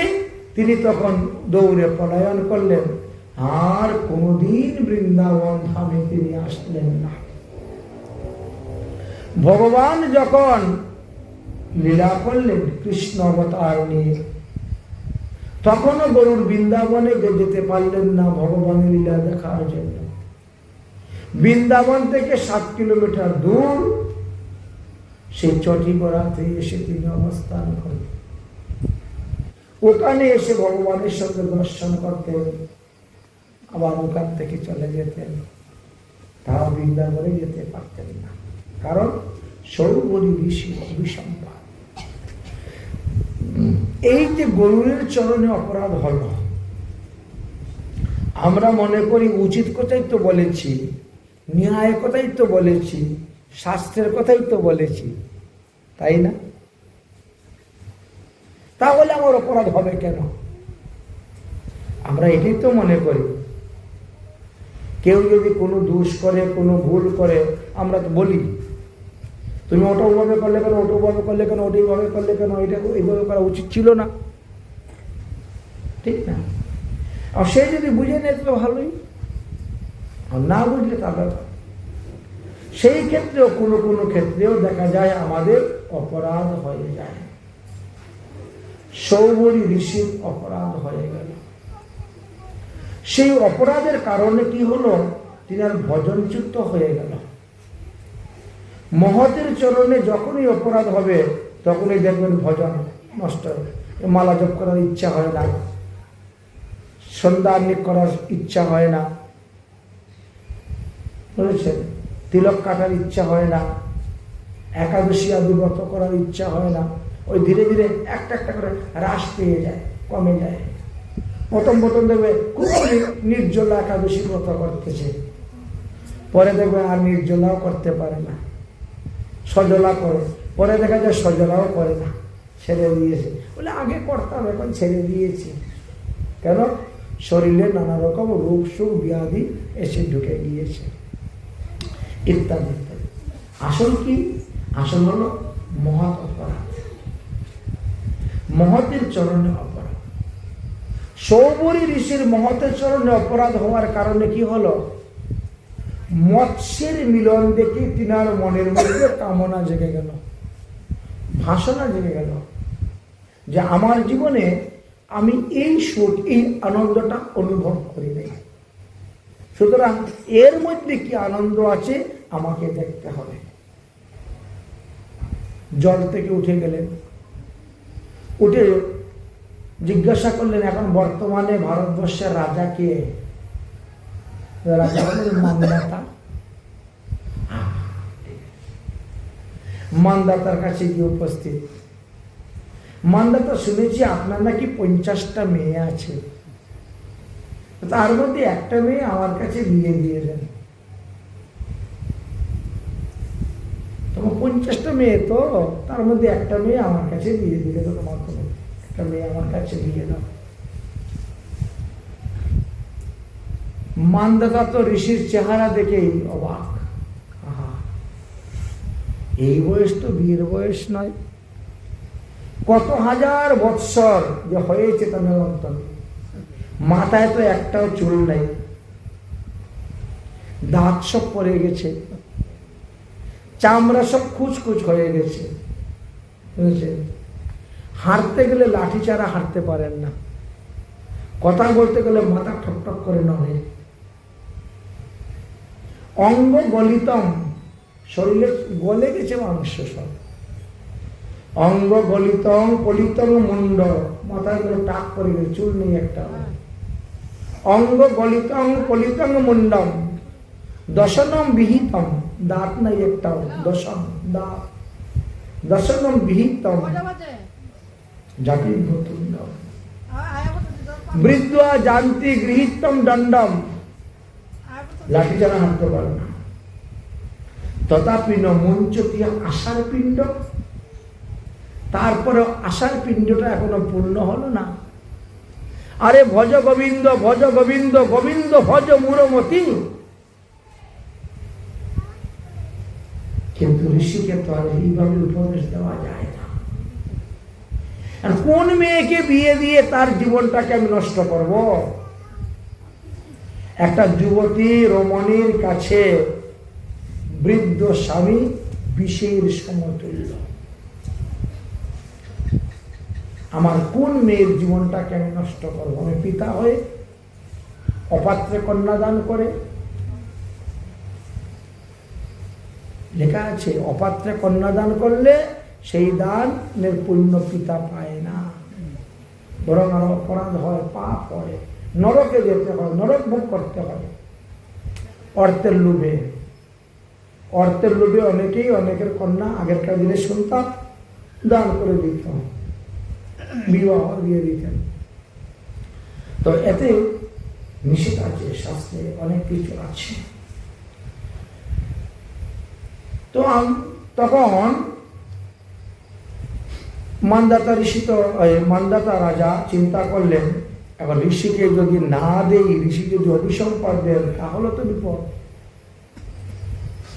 তিনি তখন দৌড়ে পলায়ন করলেন, আর কোনদিন বৃন্দাবন ধামে তিনি আসলেন না। ভগবান যখন লীলা করলেন কৃষ্ণ অবতার নিয়ে, তখনও গরুর বৃন্দাবনে যেতে পারলেন না ভগবানের লীলা দেখার জন্য। বৃন্দাবন থেকে 7 কিলোমিটার দূর সেই চটিগড়াতে এসে তিনি অবস্থান করলেন। ওখানে এসে ভগবানের সঙ্গে দর্শন করতেন, আবার ওখান থেকে চলে যেতেন, তাও বৃন্দাবনে যেতে পারতেন না, কারণ শৌবরী ঋষি অভিসম্পাদ। এই যে গরুরের চরণে অপরাধ হল, আমরা মনে করি উচিত কথাই তো বলেছি, ন্যায় কথাই তো বলেছি, শাস্ত্রের কথাই তো বলেছি, তাই না? তাহলে আমার অপরাধ হবে কেন? আমরা এটাই তো মনে করি। কেউ যদি কোনো দোষ করে, কোনো ভুল করে, আমরা তো বলি, তুমি ওটা ওভাবে করলে কেন, ওটা ওভাবে করলে কেন, ওটা এইভাবে করলে কেন, এটা এইভাবে করা উচিত ছিল না, ঠিক না? আর সে যদি বুঝে নেয় তো ভালোই, আর না বুঝলে তাহলে সেই ক্ষেত্রেও কোনো কোনো ক্ষেত্রেও দেখা যায় আমাদের অপরাধ হয়ে যায়। শৌবরী ঋষির অপরাধ হয়ে গেল। সেই অপরাধের কারণে কি হলো, তিনি আর ভজনচ্যুত হয়ে গেল। মহতের চরণে যখনই অপরাধ হবে তখনই দেখবেন ভজন নষ্ট হবে। মালা জপ করার ইচ্ছা হয় না, সন্ধ্যান্বিক করার ইচ্ছা হয় না, বুঝেছেন? তিলক কাটার ইচ্ছা হয় না, একাদশী আদি ব্রত করার ইচ্ছা হয় না। ওই ধীরে ধীরে একটা একটা করে হ্রাস পেয়ে যায়, কমে যায়। প্রথম প্রথম দেখবে খুব নির্জলা একাদশী ব্রত করতেছে, পরে দেখবে আর নির্জলাও করতে পারে না, সজলা করে, পরে দেখা যায় সজলাও করে না, ছেড়ে দিয়েছে। বলে আগে করতাম, এখন ছেড়ে দিয়েছি। কেন? শরীরে নানা রকম রোগ সুখ ব্যাধি এসে ঢুকে গিয়েছে, ইত্যাদি ইত্যাদি। আসল কি? আসল হলো মহৎ অপরাধ, মহতের চরণে অপরাধ। সৌবরী ঋষির মহতের চরণে অপরাধ হওয়ার কারণে কি হলো, মৎস্যের মিলন দেখে তিনার মনের মধ্যে কামনা জেগে গেল, ভাষণা জেগে গেল যে আমার জীবনে আমি এই সুখ এই আনন্দটা অনুভব করি নাই, সুতরাং এর মধ্যে কি আনন্দ আছে আমাকে দেখতে হবে। জল থেকে উঠে গেলেন, উঠে জিজ্ঞাসা করলেন এখন বর্তমানে ভারতবর্ষের রাজা কে? রাজা হলেন মান্দাতা। মান্দাতার কাছে গিয়ে উপস্থিত, মান্দাতা শুনেছি আপনার নাকি 50টা মেয়ে আছে, তার মধ্যে একটা মেয়ে আমার কাছে বিয়ে দিয়ে দেন। তোমার 50টা মেয়ে তো, তার মধ্যে একটা মেয়ে আমার কাছে বিয়ে দিলে তো তোমার কোনো একটা মেয়ে আমার কাছে বিয়ে দাও। মান্দাতা তো ঋষির চেহারা দেখেই অবাক, আহা এই বয়স তো বিয়ের বয়স নয়, কত হাজার বৎসর যে হয়েছে তাদের অন্তর, মাথায় তো একটাও চুল নাই, দাঁত সব পড়ে গেছে, চামড়া সব খুচখুচ হয়ে গেছে, বুঝেছেন? হাঁটতে গেলে লাঠি ছাড়া হাঁটতে পারেন না, কথা বলতে গেলে মাথা ঠকঠক করে নড়ে, অঙ্গ গলিতম, শরীরে গলে গেছে মাংস সব, অঙ্গ গলিতম পলিতম মুন্ড, মাথায় করে টাক পড়ে গেছে, চুল নেই একটা, অঙ্গ গলিতম পলিতম মুন্ডম, দশনম বিহিতম, দাঁত নাই একটাও, দশম দাঁত, দশনম বিহিতম জাতি ভূতুণ্ডম, বৃদ্ধা জানতি গৃহীতম দণ্ডম, লাঠি ছাড়া হাঁটতে পারে না, তথাপি ন মঞ্চতিয়া আশার পিণ্ড, তারপরে আশার পিণ্ডটা এখনো পূর্ণ হলো না। আরে ভজ গোবিন্দ ভজ গোবিন্দ, গোবিন্দ ভজ মুরমতি, কিন্তু ঋষিকে তো আর এইভাবে উপদেশ দেওয়া যায় না। আর কোন মেয়েকে বিয়ে দিয়ে তার জীবনটাকে আমি নষ্ট করব? একটা যুবতী রমণীর কাছে বৃদ্ধ স্বামী বিষের সমতুল্য, আমার কোন মেয়ের জীবনটাকে আমি নষ্ট করব? আমি পিতা হয়ে অপাত্রে কন্যাদান করে, লেখা আছে অপাত্রে কন্যাদান করলে সেই দানের পুণ্য পিতা পায় না, বরং আরো অপরাধ হয়, পাপ হয়, নরকে যেতে হয়, নরক ভোগ করতে হয়। অর্থের লোভে, অর্থের লোভে অনেকেই অনেকের কন্যা আগেরকার দিনে শুনতাম দান করে দিত, বিবাহ দিয়ে দিতেন। তো এতে নিষেধ আছে, শাস্ত্রে অনেক কিছু আছে। তো তখন মান্দাতা ঋষি তো মান্দাতা রাজা চিন্তা করলেন, এখন ঋষিকে যদি না দেই, ঋষি যদি অভিসম্পাদ দেন তাহলে তো বিপদ,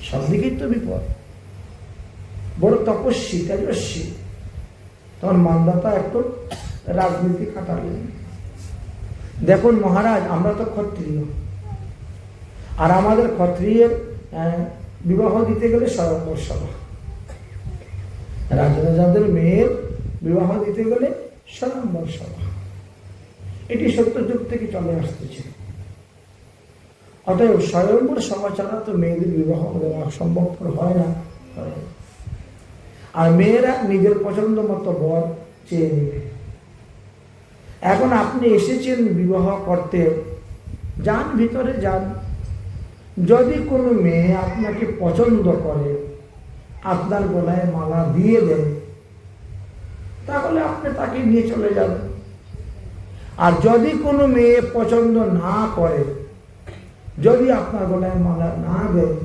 সব দিকেই তো বিপদ, বড় তপস্বী তেজস্বী। তখন মান্দাতা একটু রাজনীতি খাটালেন, দেখুন মহারাজ আমরা তো ক্ষত্রিয়, আর আমাদের ক্ষত্রিয়ের বিবাহ দিতে গেলে স্বয়ম্বর সভা, রাজাদের মেয়ের বিবাহ দিতে গেলে স্বয়ম্বর সভা, এটি সত্যযুগ থেকে চলে আসতেছে। অতএব স্বয়ম্বর সভা ছাড়া তো মেয়েদের বিবাহ দেওয়া সম্ভবপর হয় না, আর মেয়েরা নিজের পছন্দ মতো বর চেয়ে নেবে। এখন আপনি এসেছেন বিবাহ করতে, যান ভিতরে যান, যদি কোনো মেয়ে আপনাকে পছন্দ করে, আপনার গলায় মালা দিয়ে দেয়, তাহলে আপনি তাকে নিয়ে চলে যাবেন। আর যদি কোনো মেয়ে পছন্দ না করে, যদি আপনার গলায় মালা না দেয়,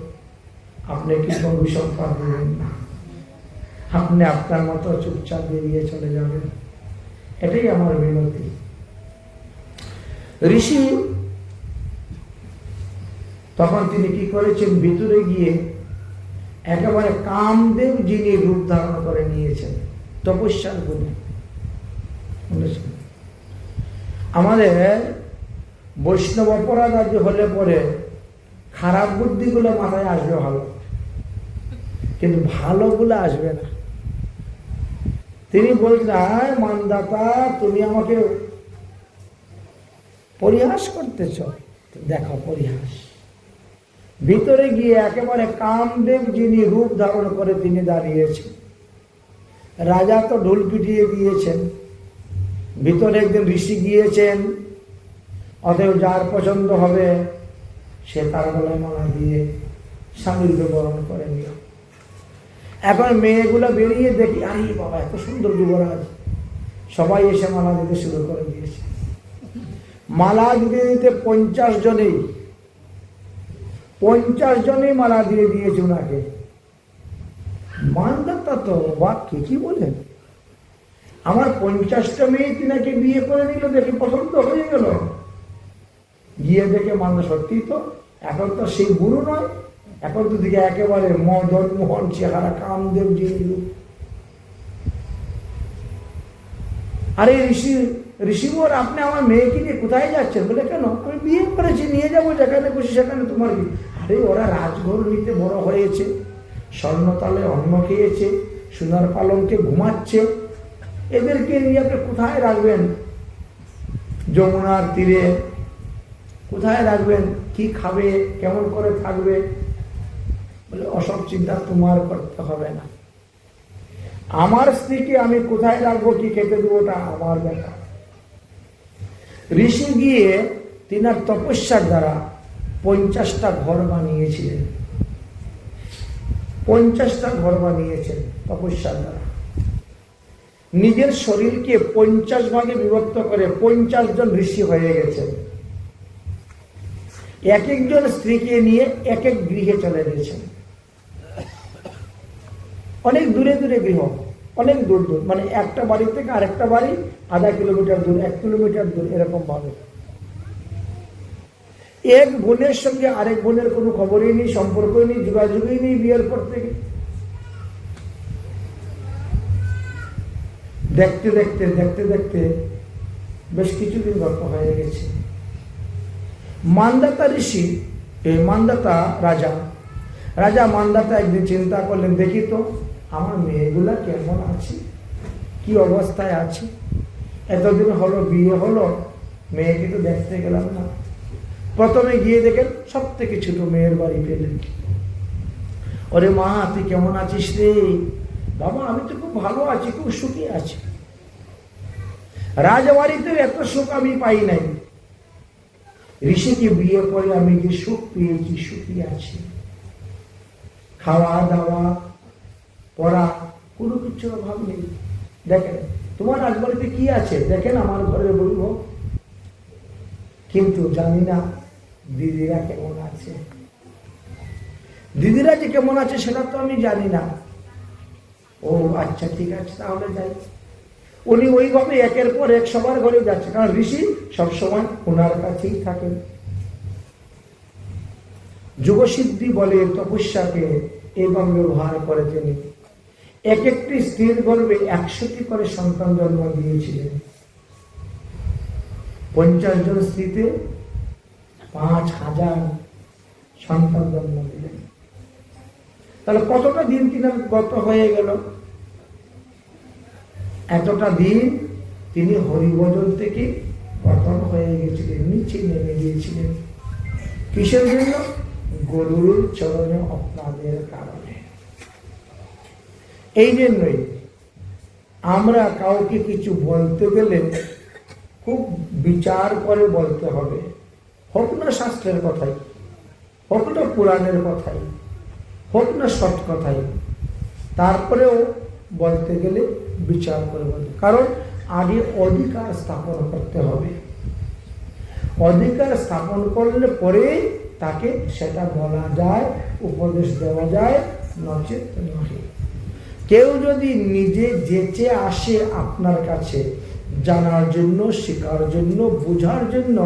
আপনি কিন্তু অভিসম্পাদ দেবেন না, আপনি আপনার মতো চুপচাপ বেরিয়ে চলে যাবেন। এটাই আমার বিনতি। ঋষি তখন তিনি কি করেছেন, ভিতরে গিয়ে একেবারে কামদেব যিনি রূপ ধারণ করে নিয়েছেন তপস্যার গুণে, আমাদের বৈষ্ণব অপরাধ আজ হলে পরে খারাপ বুদ্ধিগুলো মাথায় আসবে ভালো, কিন্তু ভালোগুলো আসবে না। তিনি বলছেন, মানদাতা তুমি আমাকে পরিহাস করতেছ, দেখো পরিহাস। ভিতরে গিয়ে একেবারে কামদেব যিনি রূপ ধারণ করে তিনি দাঁড়িয়েছেন। রাজা তো ঢোল পিটিয়ে দিয়েছেন, ভিতরে একজন ঋষি গিয়েছেন, অতএব যার পছন্দ হবে সে তার গলায় মালা দিয়ে স্বামীর বরণ করে নিও। এখন মেয়েগুলো বেরিয়ে দেখি, আরে বাবা এত সুন্দর যুবরাজ, সবাই এসে মালা দিতে শুরু করে দিয়েছে। মালা দিতে দিতে 50 জনেই মালা দিয়ে দিয়েছে ওনাকে। মানদাতা তো বাক্যে কি বলেন, আমার 50টা মেয়ে তিনাকে বিয়ে করে নিল, দেখে পছন্দ হয়ে গেল। গিয়ে দেখে মানদা সত্যি তো এখন তো সেই গুরু নয়, এখন তো দিকে একেবারে মদন মোহন চেহারা, কামদেব যিনি রূপ। আরে ঋষিবর আপনি আমার মেয়েকে নিয়ে কোথায় যাচ্ছেন? বলে কেন? আমি বিয়ে করেছি, নিয়ে যাবো যেখানে খুশি সেখানে, তোমার কি? আরে ওরা রাজঘর নিতে বড় হয়েছে, স্বর্ণতালে অন্ন খেয়েছে, সোনার পালঙ্কে ঘুমাচ্ছে, এদেরকে নিয়ে আপনি কোথায় রাখবেন? যমুনার তীরে কোথায় রাখবেন? কি খাবে, কেমন করে থাকবে? বলে অসব চিন্তা তোমার করতে হবে না, আমার স্ত্রীকে আমি কোথায় রাখবো, কি খেতে দেবো, ওটা আমার ব্যাপার। ঋষি গিয়ে তিনার তপস্যার দ্বারা 50টা ঘর বানিয়েছিলেন, 50টা ঘর বানিয়েছেন তপস্যার দ্বারা। নিজের শরীরকে 50 ভাগে বিভক্ত করে 50 জন ঋষি হয়ে গেছেন। এক একজন স্ত্রীকে নিয়ে এক এক গৃহে চলে গেছেন। অনেক দূরে দূরে গৃহ, অনেক দূর দূর, মানে একটা বাড়ি থেকে আরেকটা বাড়ি আধা কিলোমিটার দূর, 1 কিলোমিটার দূর, এরকম ভাবে। এক বোনের সঙ্গে আরেক বোনের কোনো খবরই নেই, সম্পর্কই নেই, যোগাযোগই নেই বিয়ের পর থেকে। দেখতে দেখতে দেখতে দেখতে বেশ কিছুদিন গল্প হয়ে গেছে। মানদাতা ঋষি, এই মানদাতা রাজা মানদাতা একদিন চিন্তা করলেন, দেখি তো আমার মেয়েগুলা কেমন আছে, কি অবস্থায় আছে। এতদিন হলো বিয়ে হলো, মেয়েকে তো দেখতে গেলাম না। প্রথমে গিয়ে দেখেন সব থেকে ছোট মেয়ের বাড়ি পেলেন। ওরে মা তুই কেমন আছিস রে? বাবা আমি তো খুব ভালো আছি, খুব সুখী আছি। রাজবাড়িতে এত সুখ আমি পাই নাই, ঋষিকে বিয়ে করে আমি যে সুখ পেয়েছি, সুখী আছি। খাওয়া দাওয়া পড়া কোনো কিছুর অভাব নেই। দেখেন তোমার রাজবাড়িতে কি আছে, দেখেন আমার ঘরে বলব, কিন্তু জানি না দিদিরা কেমন আছে। দিদিরা যে কেমন আছে সেটা তো আমি জানি না। ও আচ্ছা ঠিক আছে, তাহলে যাই। উনি ওইভাবে একের পর এক সবার ঘরে যাচ্ছে, কারণ ঋষি সবসময় ওনার কাছেই থাকেন। যোগসিদ্ধি বলে তপস্যাকে এবং ব্যবহার করে তিনি এক একটি স্ত্রীর গর্ভে 100টি করে সন্তান জন্ম দিয়েছিলেন। 50 জন স্ত্রীতে 5000 সন্তান জন্ম দিলেন। তাহলে কতটা দিন তিনার গত হয়ে গেল? এতটা দিন তিনি হরিভজন থেকে পতন হয়ে গেছিলেন, নিচে নেমে গিয়েছিলেন। কিসের জন্য? গরুর চরণে আপনাদের কারণে। এই জন্যই আমরা কাউকে কিছু বলতে গেলে খুব বিচার করে বলতে হবে। হোক না শাস্ত্রের কথাই, হোক না পুরাণের কথাই, হোক না সৎ কথাই, তারপরেও বলতে গেলে বিচার করে বলতে, কারণ আগে অধিকার স্থাপন করতে হবে। অধিকার স্থাপন করলে পরে তাকে সেটা বলা যায়, উপদেশ দেওয়া যায়, নচেত নহে। কেউ যদি নিজে যেচে আসে আপনার কাছে জানার জন্য, শেখার জন্য, বোঝার জন্য,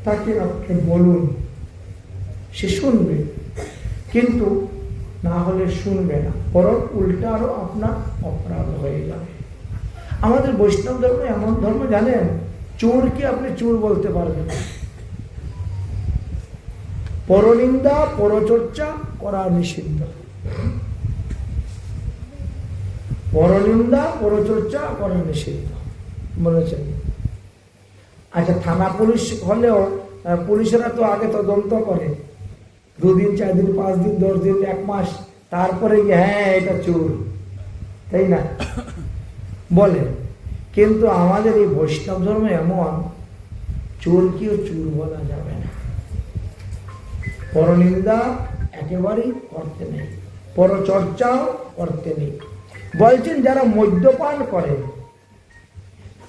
তাকে আপনি বলুন, সে শুনবে। কিন্তু না হলে শুনবে না, বরং উল্টা আরো আপনার অপরাধ হয়ে যাবে। আমাদের বৈষ্ণব ধর্ম এমন ধর্ম জানেন, চোরকে আপনি চোর বলতে পারবেন না। পরনিন্দা পরচর্চা করা নিষিদ্ধ। পরনিন্দা পরচর্চা করা নিষিদ্ধ বলেছেন। আচ্ছা, থানা পুলিশ হলেও পুলিশেরা তো আগে তদন্ত করে, 2 দিন 4 দিন 5 দিন 10 দিন 1 মাস, তারপরে হ্যাঁ এটা চোর, তাই না বলে। কিন্তু আমাদের এই বৈষ্ণব ধর্মে এমন, চোরকেও চোর বলা যাবে না। পরনিন্দা একেবারেই করতে নেই, পরচর্চাও করতে নেই। বলছেন যারা মদ্যপান করে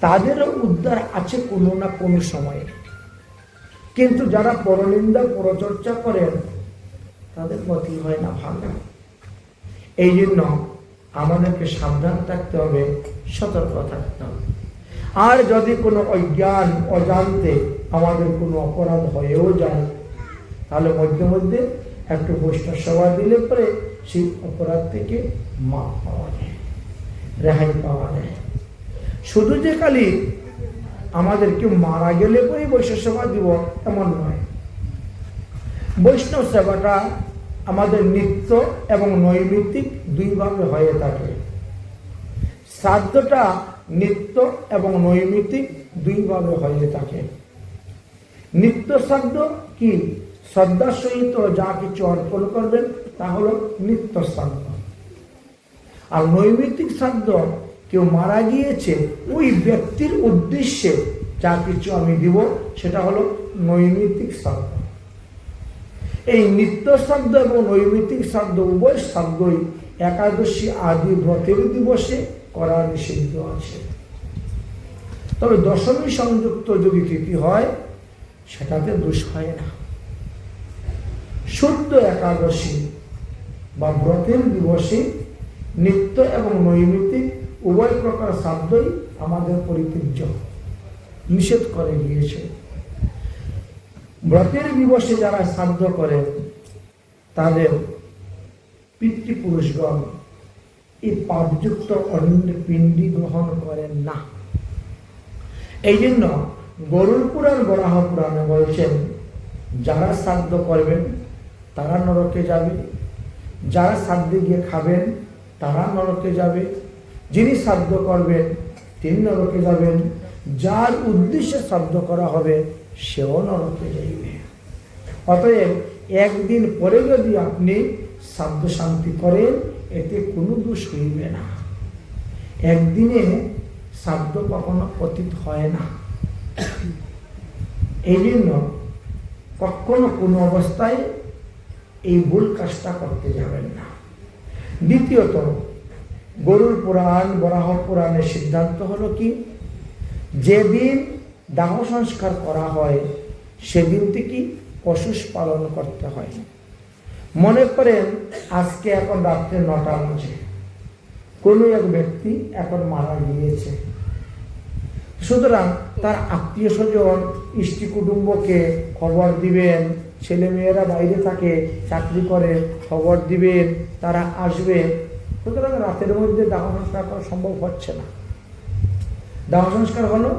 তাদেরও উদ্ধার আছে কোনো না কোনো সময়ে, কিন্তু যারা পরনিন্দা পরচর্চা করেন তাদের গতি হয় না ভালো। এই জন্য আমাদেরকে সাবধান থাকতে হবে, সতর্ক থাকতে হবে। আর যদি কোনো অজ্ঞান অজান্তে আমাদের কোনো অপরাধ হয়েও যায়, তাহলে মধ্যে মধ্যে একটু বৈষ্ণব সেবা দিলে পরে সেই অপরাধ থেকে মাপ পাওয়া যায়, রেহাই পাওয়া যায়। শুধু যে খালি আমাদের কেউ মারা গেলে পরে বৈষ্ণব সেবা দিব এমন নয়। বৈষ্ণব সেবাটা আমাদের নিত্য এবং নৈমিত্তিক দুইভাবে হয়ে থাকে। শ্রাদ্ধটা নিত্য এবং নৈমিত্তিক দুইভাবে হয়ে থাকে। নিত্য শ্রাদ্ধ কি? শ্রদ্ধার সহিত যা কিছু অর্পণ করবেন তা হলো নিত্য শ্রাদ্ধ। আর নৈমিত্তিক শ্রাদ্ধ, কেউ মারা গিয়েছে ওই ব্যক্তির উদ্দেশ্যে যা কিছু আমি দিব সেটা হলো নৈমিত্তিক শ্রাদ্ধ। এই নিত্য শ্রাদ্ধ এবং নৈমিত্তিক শ্রাদ্ধ উভয় শ্রাদ্ধই একাদশী আদি ব্রতের দিবসে করা নিষিদ্ধ আছে। তবে দশমী সংযুক্ত যদি তিথি হয় সেটাতে দোষ হয় না। শুদ্ধ একাদশী বা ব্রতের দিবসে নিত্য এবং নৈমিত্তিক উভয় প্রকার শ্রাদ্ধই আমাদের পরিত্যাজ্য, নিষেধ করে দিয়েছে। ব্রতের দিবসে যারা শ্রাদ্ধ করেন তাদের পিতৃপুরুষগণ এই পাপযুক্ত অন্ন পিণ্ডি গ্রহণ করেন না। এই জন্য গরুড় পুরাণ বরাহ পুরাণে বলছেন যারা শ্রাদ্ধ করবেন তারা নরকে যাবে, যারা শ্রাদ্ধে গিয়ে খাবেন তারা নরকে যাবে, যিনি শ্রাদ্ধ করবেন তিনি নরকে যাবেন, যার উদ্দেশ্যে শ্রাদ্ধ করা হবে সেও নরকে যাইবে। অতএব একদিন পরে যদি আপনি শ্রাদ্ধ শান্তি করেন এতে কোনো দোষ হইবে না। একদিনে শ্রাদ্ধ কখনো পতিত হয় না। এই জন্য কখনো কোনো অবস্থায় এই ভুল কাজটা করতে যাবেন না। দ্বিতীয়ত, গরুড় পুরাণ বরাহ পুরাণের সিদ্ধান্ত হলো কি, যেদিন দাহ সংস্কার করা হয় সেদিন থেকেই পশু পালন করতে হয়। মনে করেন আজকে এখন রাত্রে 9টা বাজে, কোনো এক ব্যক্তি এখন মারা গিয়েছে, সুতরাং তার আত্মীয় স্বজন স্ত্রী কুটুম্বকে খবর দিবেন, ছেলে মেয়েরা বাইরে থাকে চাকরি করে খবর দিবেন, তারা আসবে। সুতরাং রাতের মধ্যে দাহ সংস্কার করা সম্ভব হচ্ছে না। দাহ সংস্কার হলো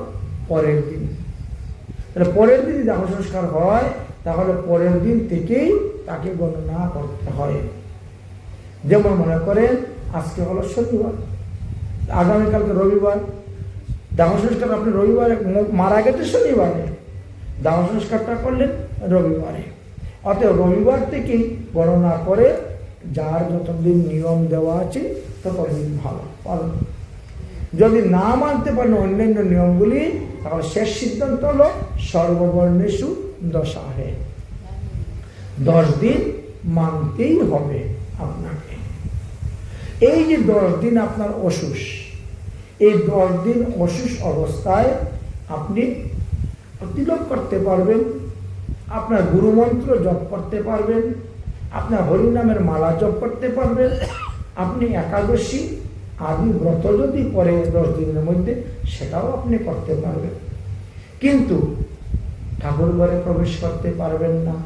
পরের দিন। তাহলে পরের দিন দাহ সংস্কার হয় তাহলে পরের দিন থেকেই তাকে গণনা করতে হয়। যেমন মনে করেন আজকে হলো শনিবার, আগামীকালকে রবিবার, দাহ সংস্কার আপনি রবিবারে মারা গেছে শনিবারে, দাহ সংস্কারটা করলেন রবিবারে। অতএব রবিবার থেকেই গণনা করে যার যতদিন নিয়ম দেওয়া আছে ততদিন ভালো পালন। যদি না মানতে পারেন অন্যান্য নিয়মগুলি তাহলে শেষ সিদ্ধান্ত হলো সর্ববর্ণেষু দশাহে, 10 দিন মানতেই হবে আপনাকে। এই যে 10 দিন আপনার অসুখ, এই 10 দিন অসুখ অবস্থায় আপনি তিলক করতে পারবেন, আপনার গুরুমন্ত্র জপ করতে পারবেন, আপনার হরিনামের মালা জপ করতে পারবেন, আপনি একাদশী আদি ব্রত যদি পরে 10 দিনের মধ্যে সেটাও আপনি করতে পারবেন। কিন্তু ঠাকুর ঘরে প্রবেশ করতে পারবেন না,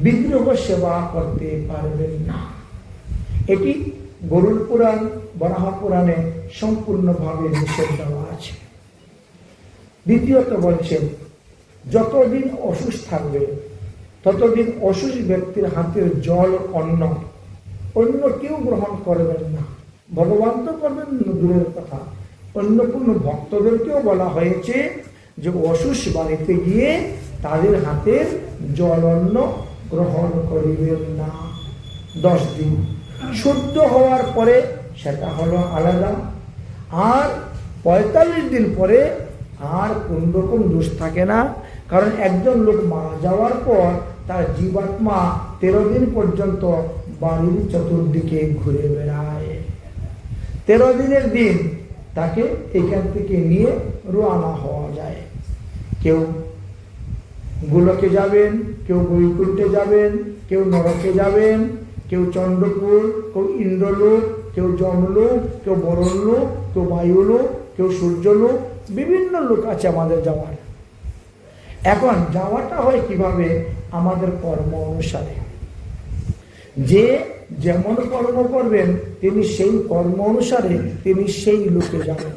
বিগ্রহ সেবা করতে পারবেন না। এটি গরুড় পুরাণ বরাহ পুরাণে সম্পূর্ণভাবে নিষেধ দেওয়া আছে। দ্বিতীয়ত বলছেন, যতদিন অসুস্থ থাকবে ততদিন অসুস্থ ব্যক্তির হাতের জল অন্ন অন্য কেউ গ্রহণ করবেন না। ভগবান তো করবেন দূরের কথা, অন্য কোনো ভক্তদেরকেও বলা হয়েছে যে অসুস্থ বাড়িতে গিয়ে তাদের হাতের জল অন্ন গ্রহণ করিবেন না। 10 দিন শুদ্ধ হওয়ার পরে সেটা হলো আলাদা। আর 45 দিন পরে আর কোন রকম দোষ থাকে না, কারণ একজন লোক মারা যাওয়ার পর তার জীবাত্মা 13 দিন পর্যন্ত বাড়ির চতুর্দিকে ঘুরে বেড়ায়। 13 দিনের দিন তাকে এখান থেকে নিয়ে রওনা হওয়া যায়। কেউ গোলকে যাবেন, কেউ বৈকুণ্ঠে যাবেন, কেউ নরকে যাবেন, কেউ চন্দ্রপুর, কেউ ইন্দ্রলোক, কেউ যমলোক, কেউ বরণলোক, কেউ বায়ুলোক, কেউ সূর্যলোক, বিভিন্ন লোক আছে আমাদের যাওয়ার। এখন যাওয়াটা হয় কিভাবে? আমাদের কর্ম অনুসারে। যে যেমন কর্ম করবেন তিনি সেই কর্ম অনুসারে তিনি সেই লোকে যাবেন।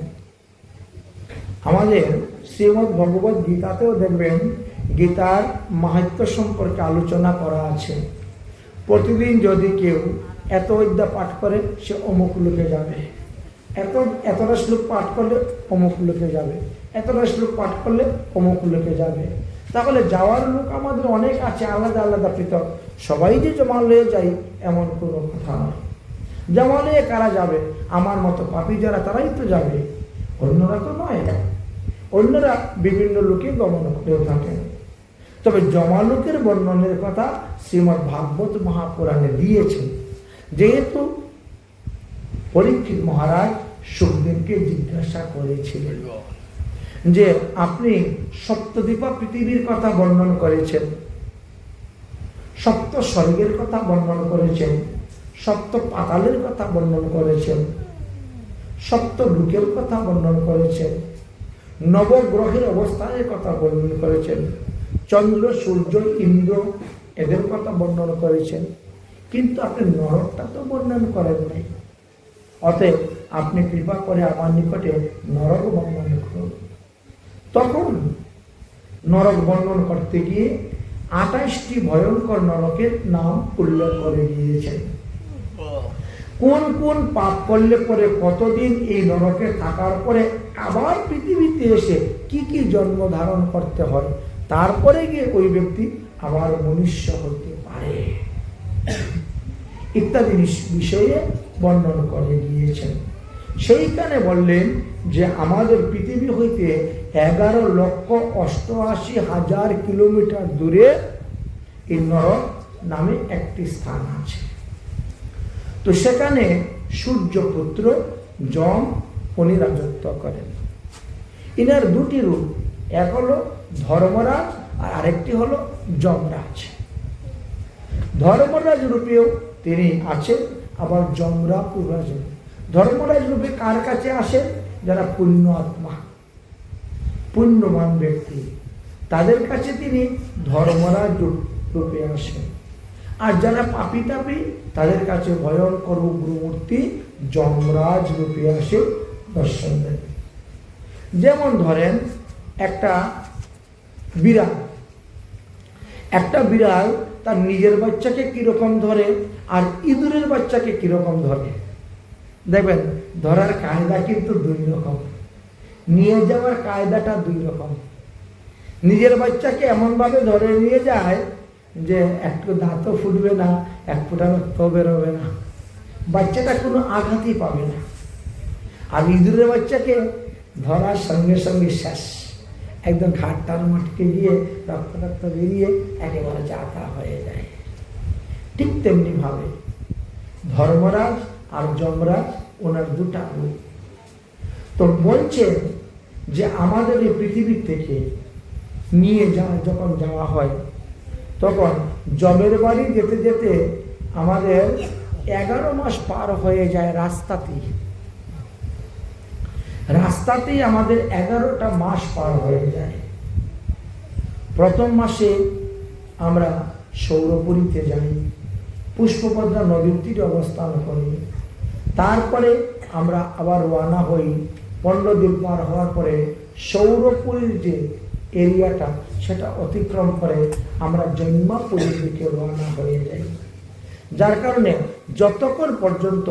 আমাদের শ্রীমদ্ ভগবত গীতাতেও দেখবেন গীতার মাহাত্ম্য সম্পর্কে আলোচনা করা আছে। প্রতিদিন যদি কেউ এত অধ্যায় পাঠ করে সে অমুক লোকে যাবে, এতটা শ্লোক পাঠ করলে অমুক লোকে যাবে, এতটা শ্লোক পাঠ করলে অমুক লোকে যাবে। তাহলে যাওয়ার লোক আমাদের অনেক আছে, আলাদা আলাদা পৃথক। সবাই যে জমা লয়ে যাই এমন কোনো কথা নয়। জমা লয়ে কারা যাবে? আমার মতো পাপী যারা, তারাই তো যাবে, অন্যরা তো নয়। অন্যরা বিভিন্ন লোকে গমন করে থাকেন। তবে জমা লোকের বর্ণনের কথা শ্রীমদ্ ভাগবত মহাপুরাণে দিয়েছেন। যেহেতু পরীক্ষিত মহারাজ সুখদেবকে জিজ্ঞাসা করেছিলেন যে আপনি সপ্তদ্বীপা পৃথিবীর কথা বর্ণন করেছেন, সপ্ত স্বর্গের কথা বর্ণন করেছেন, সপ্ত পাতালের কথা বর্ণন করেছেন, সপ্ত লোকের কথা বর্ণন করেছেন, নবগ্রহের অবস্থানের কথা বর্ণন করেছেন, চন্দ্র, সূর্য, ইন্দ্র এদের কথা বর্ণন করেছেন, কিন্তু আপনি নরকটা তো বর্ণন করেন নাই। অতএব আপনি কৃপা করে আমার নিকটে নরক বর্ণন করুন। তখন নরক বর্ণন করতে গিয়ে 28টি ভয়ঙ্কর নরকের নাম উল্লেখ করে গিয়েছেন। কোন কোন পাপ করলে পরে কতদিন এই নরকে থাকার পরে আবার পৃথিবীতে এসে কি কি জন্ম ধারণ করতে হয়, তারপরে গিয়ে ওই ব্যক্তি আবার মনুষ্য হতে পারে ইত্যাদি বিষয়ে বর্ণন করে গিয়েছেন। সেইখানে বললেন যে আমাদের পৃথিবী হইতে 11,88,000 কিলোমিটার দূরে এই নরক নামে একটি স্থান আছে। তো সেখানে সূর্যপুত্র যম উনি রাজত্ব করেন। ইনার দুটি রূপ, এক হলো ধর্মরাজ আর আরেকটি হলো যমরাজ। ধর্মরাজ রূপেও তিনি আছেন, আবার যমরাজ রূপে। ধর্মরাজ রূপে কার কাছে আসেন? যারা পুণ্য আত্মা, পুণ্যবান ব্যক্তি, তাদের কাছে তিনি ধর্মরাজ রূপে আসেন। আর যারা পাপী তাপী তাদের কাছে ভয়ঙ্কর উগ্রমূর্তি যমরাজ রূপে আসে দর্শন দেন। যেমন ধরেন একটা বিড়াল তার নিজের বাচ্চাকে কিরকম ধরে আর ইঁদুরের বাচ্চাকে কিরকম ধরে, দেখবেন ধরার কায়দা কিন্তু 2 রকম, নিয়ে যাওয়ার কায়দাটা 2 রকম। নিজের বাচ্চাকে এমনভাবে ধরে নিয়ে যায় যে একটু দাঁতও ফুটবে না, এক ফোঁটা রক্ত বেরোবে না, বাচ্চাটা কোনো আঘাতই পাবে না। আর ইঁদুরের বাচ্চাকে ধরার সঙ্গে সঙ্গে শেষ, একদম ঘাটটার মাঠকে গিয়ে রক্ত বেরিয়ে একেবারে যাতা হয়ে যায়। ঠিক তেমনি ভাবে ধর্মরাজ আর যমরাজ ওনার 2টা রূপ। তো বলছেন যে আমাদের এই পৃথিবী থেকে নিয়ে যখন যাওয়া হয় তখন যমের বাড়ি যেতে যেতে আমাদের 11 মাস পার হয়ে যায় রাস্তাতেই আমাদের 11টা মাস পার হয়ে যায়। প্রথম মাসে আমরা সৌরপুরীতে যাই, পুষ্পপদ্মা নদীর তীরে অবস্থান করি। তারপরে আমরা আবার রওনা হই, 15 দিন পার হওয়ার পরে সৌরপুরীর যে এরিয়াটা সেটা অতিক্রম করে আমরা জন্মাপুরীর দিকে রওনা হয়ে যাই। যার কারণে যতক্ষণ পর্যন্ত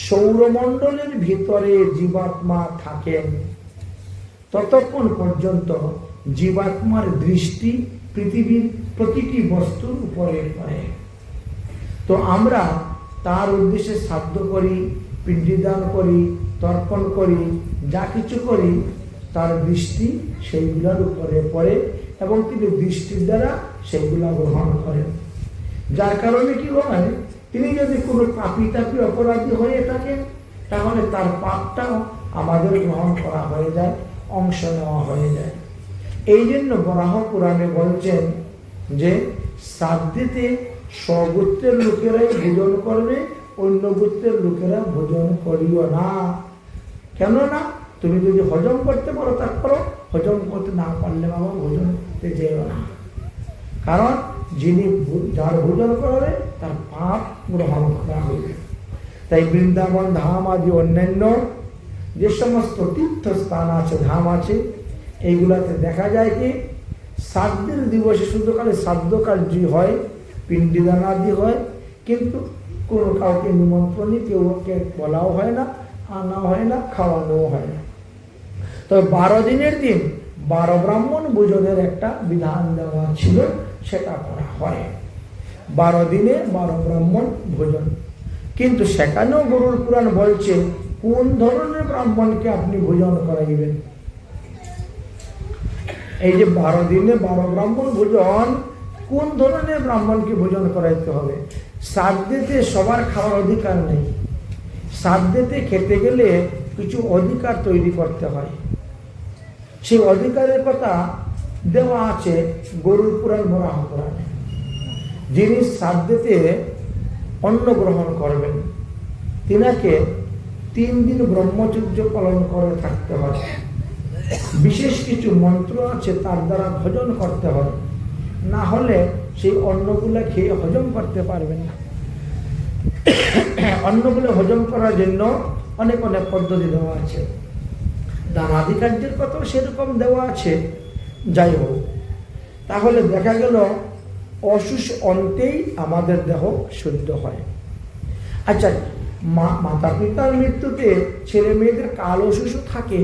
সৌরমণ্ডলের ভিতরে জীবাত্মা থাকেন ততক্ষণ পর্যন্ত জীবাত্মার দৃষ্টি পৃথিবীর প্রতিটি বস্তুর উপরে পড়ে। তো আমরা তার উদ্দেশ্যে শ্রাদ্ধ করি, পিণ্ডদান করি, তর্পণ করি, যা কিছু করি তার দৃষ্টি সেইগুলোর উপরে পড়ে এবং তিনি দৃষ্টির দ্বারা সেইগুলা গ্রহণ করেন। যার কারণে কি হয়, তিনি যদি কোনো পাপী তাপী অপরাধী হয়ে থাকেন তাহলে তার পাপটাও আমাদের গ্রহণ করা হয়ে যায়, অংশ নেওয়া হয়ে যায়। এই জন্য বরাহ পুরাণে বলছেন যে শ্রাদ্ধেতে স্বগোত্রের লোকেরাই ভোজন করবে, অন্য গোত্রের লোকেরা ভোজন করিও না। কেননা তুমি যদি হজম করতে পারো তারপরও, হজম করতে না পারলে বাবা ভোজন করতে যেও না। কারণ যার ভোজন করবে তার পাপ গ্রহণ করা হইবে। তাই বৃন্দাবন ধাম আদি অন্যান্য যে সমস্ত তীর্থস্থান আছে, ধাম আছে, এইগুলাতে দেখা যায় কি শ্রাদ্ধের দিবসে শুধু খালি শ্রাদ্ধ কার্যই হয়, পিণ্ডদান আদি হয়, কিন্তু কোনো কাউকে নিমন্ত্রণই কেউকে বলাও হয় না, আনা হয় না, খাওয়ানোও হয় না। তবে 12 দিনের দিন 12 ব্রাহ্মণ ভোজনের একটা বিধান দেওয়া ছিল, সেটা করা হয়। 12 দিনে 12 ব্রাহ্মণ ভোজন। কিন্তু সেখানেও গরুর পুরাণ বলছে কোন ধরনের ব্রাহ্মণকে আপনি ভোজন করাইবেন। এই যে 12 দিনে 12 ব্রাহ্মণ ভোজন, কোন ধরনের ব্রাহ্মণকে ভোজন করাইতে হবে। শ্রাদ্ধেতে সবার খাওয়ার অধিকার নেই। শ্রাদ্ধেতে খেতে গেলে কিছু অধিকার তৈরি করতে হয়। সেই অধিকারের কথা দেওয়া আছে গরুর পুরাণ, বরাহ পুরাণে। যিনি শ্রাদ্ধেতে অন্ন গ্রহণ করবেন তিনাকে 3 দিন ব্রহ্মচর্য পালন করে থাকতে হয়। বিশেষ কিছু মন্ত্র আছে তার দ্বারা ভোজন করতে হয়, না হলে সেই অন্নগুলো খেয়ে হজম করতে পারবেন না। অন্নগুলো হজম করার জন্য অনেক অনেক পদ্ধতি দেওয়া আছে, দানাদি কার্যের কথাও সেরকম দেওয়া আছে। যাই হোক, তাহলে দেখা গেল অসুষ অন্তেই আমাদের দেহ শুদ্ধ হয়। আচ্ছা, মাতা পিতার মৃত্যুতে ছেলে মেয়েদের কাল অসুষও থাকে।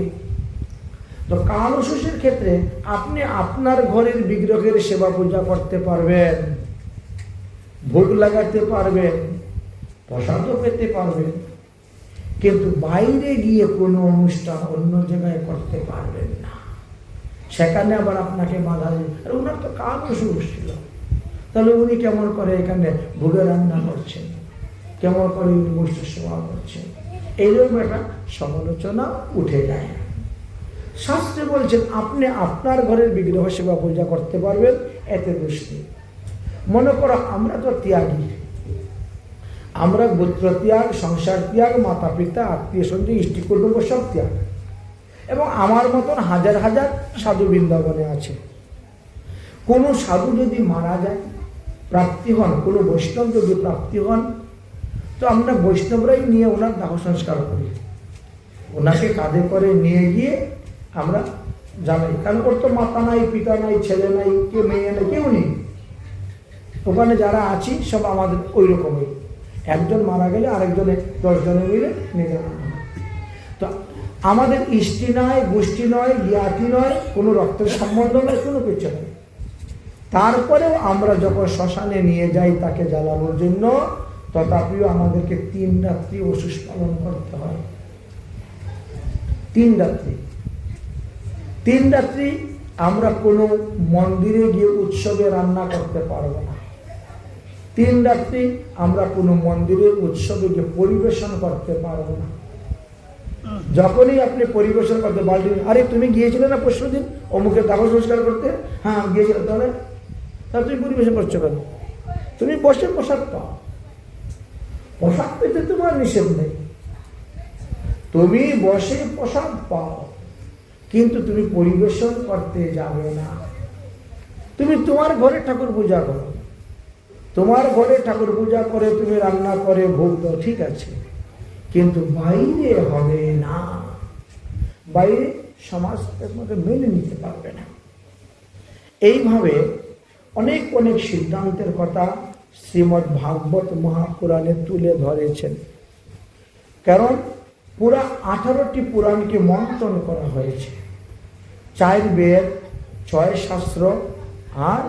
তো কাল অসুষের ক্ষেত্রে আপনি আপনার ঘরের বিগ্রহের সেবা পূজা করতে পারবেন, ভোগ লাগাতে পারবেন, প্রসাদও পেতে পারবেন, কিন্তু বাইরে গিয়ে কোনো অনুষ্ঠান অন্য জায়গায় করতে পারবেন না। সেখানে আবার আপনাকে বাধা দেবে। আর ওনার তো কাল অসুষ ছিল, তাহলে উনি কেমন করে এখানে ভোগে রান্না করছেন, কেমন করে উনি বৈষ্ণব সেবা করছেন, এইরকম একটা সমালোচনা উঠে যায়। শাস্ত্রে বলছেন আপনি আপনার ঘরের বিগ্রহ সেবা পূজা করতে পারবেন, এতে দোষ নেই। মনে করো আমরা তো ত্যাগী, আমরা গোত্র ত্যাগ, সংসার ত্যাগ, মাতা পিতা, আত্মীয় স্বজন, ইষ্টি কুটুম্ব সব ত্যাগ। এবং আমার মতন হাজার হাজার সাধু বৃন্দাবনে আছে। কোনো সাধু যদি মারা যায়, প্রাপ্তি হন, কোনো বৈষ্ণব যদি প্রাপ্তি হন, তো আমরা বৈষ্ণবরাই নিয়ে ওনার দাহ সংস্কার করি, ওনাকে কাঁধে করে নিয়ে গিয়ে আমরা জানাই। কারণ ওর তো মাতা নাই, পিতা নাই, ছেলে নাই, কেউ মেয়ে নাই, কেউ নেই। ওখানে যারা আছি সব আমাদের ওই রকমই। একজন মারা গেলে আরেকজনে 10 জনে মিলে নিয়ে যাওয়া। তো আমাদের ইষ্টি নয়, গোষ্ঠী নয়, জ্ঞাতি নয়, কোনো রক্তের সম্বন্ধ নয়, কোনো কিছু নয়। তারপরেও আমরা যখন শ্মশানে নিয়ে যাই তাকে জ্বালানোর জন্য, তথাপিও আমাদেরকে 3 রাত্রি অসুষ পালন করতে হয়। 3 রাত্রি। 3 রাত্রি আমরা কোনো মন্দিরে গিয়ে উৎসবে রান্না করতে পারবো না। 3 রাত্রি আমরা কোনো মন্দিরের উৎসবে গিয়ে পরিবেশন করতে পারবো না। যখনই আপনি পরিবেশন করতে বাল্টি, আরে তুমি গিয়েছিলে না পরশু দিন অমুকের দাহ সংস্কার করতে? হ্যাঁ গিয়েছিলে। তাহলে তুমি পরিবেশন করছো কেন? তুমি বসে প্রসাদ পাও, প্রসাদ পেতে তোমার নিষেধ নেই, তুমি বসে প্রসাদ পাও, কিন্তু তুমি পরিবেশন করতে যাবে না। তুমি তোমার ঘরে ঠাকুর পূজা করো, তোমার ঘরে ঠাকুর পূজা করে তুমি রান্না করে ভোগ দাও, ঠিক আছে, কিন্তু বাইরে হবে না। বাইরে সমাজ এর মধ্যে মেনে নিতে পারবে না। এইভাবে অনেক অনেক সিদ্ধান্তের কথা শ্রীমদ্ ভাগবত মহাপুরাণে তুলে ধরেছেন। কারণ পুরা 18টি পুরাণকে মন্থন করা হয়েছে, 4 বেদ, 6 শাস্ত্র আর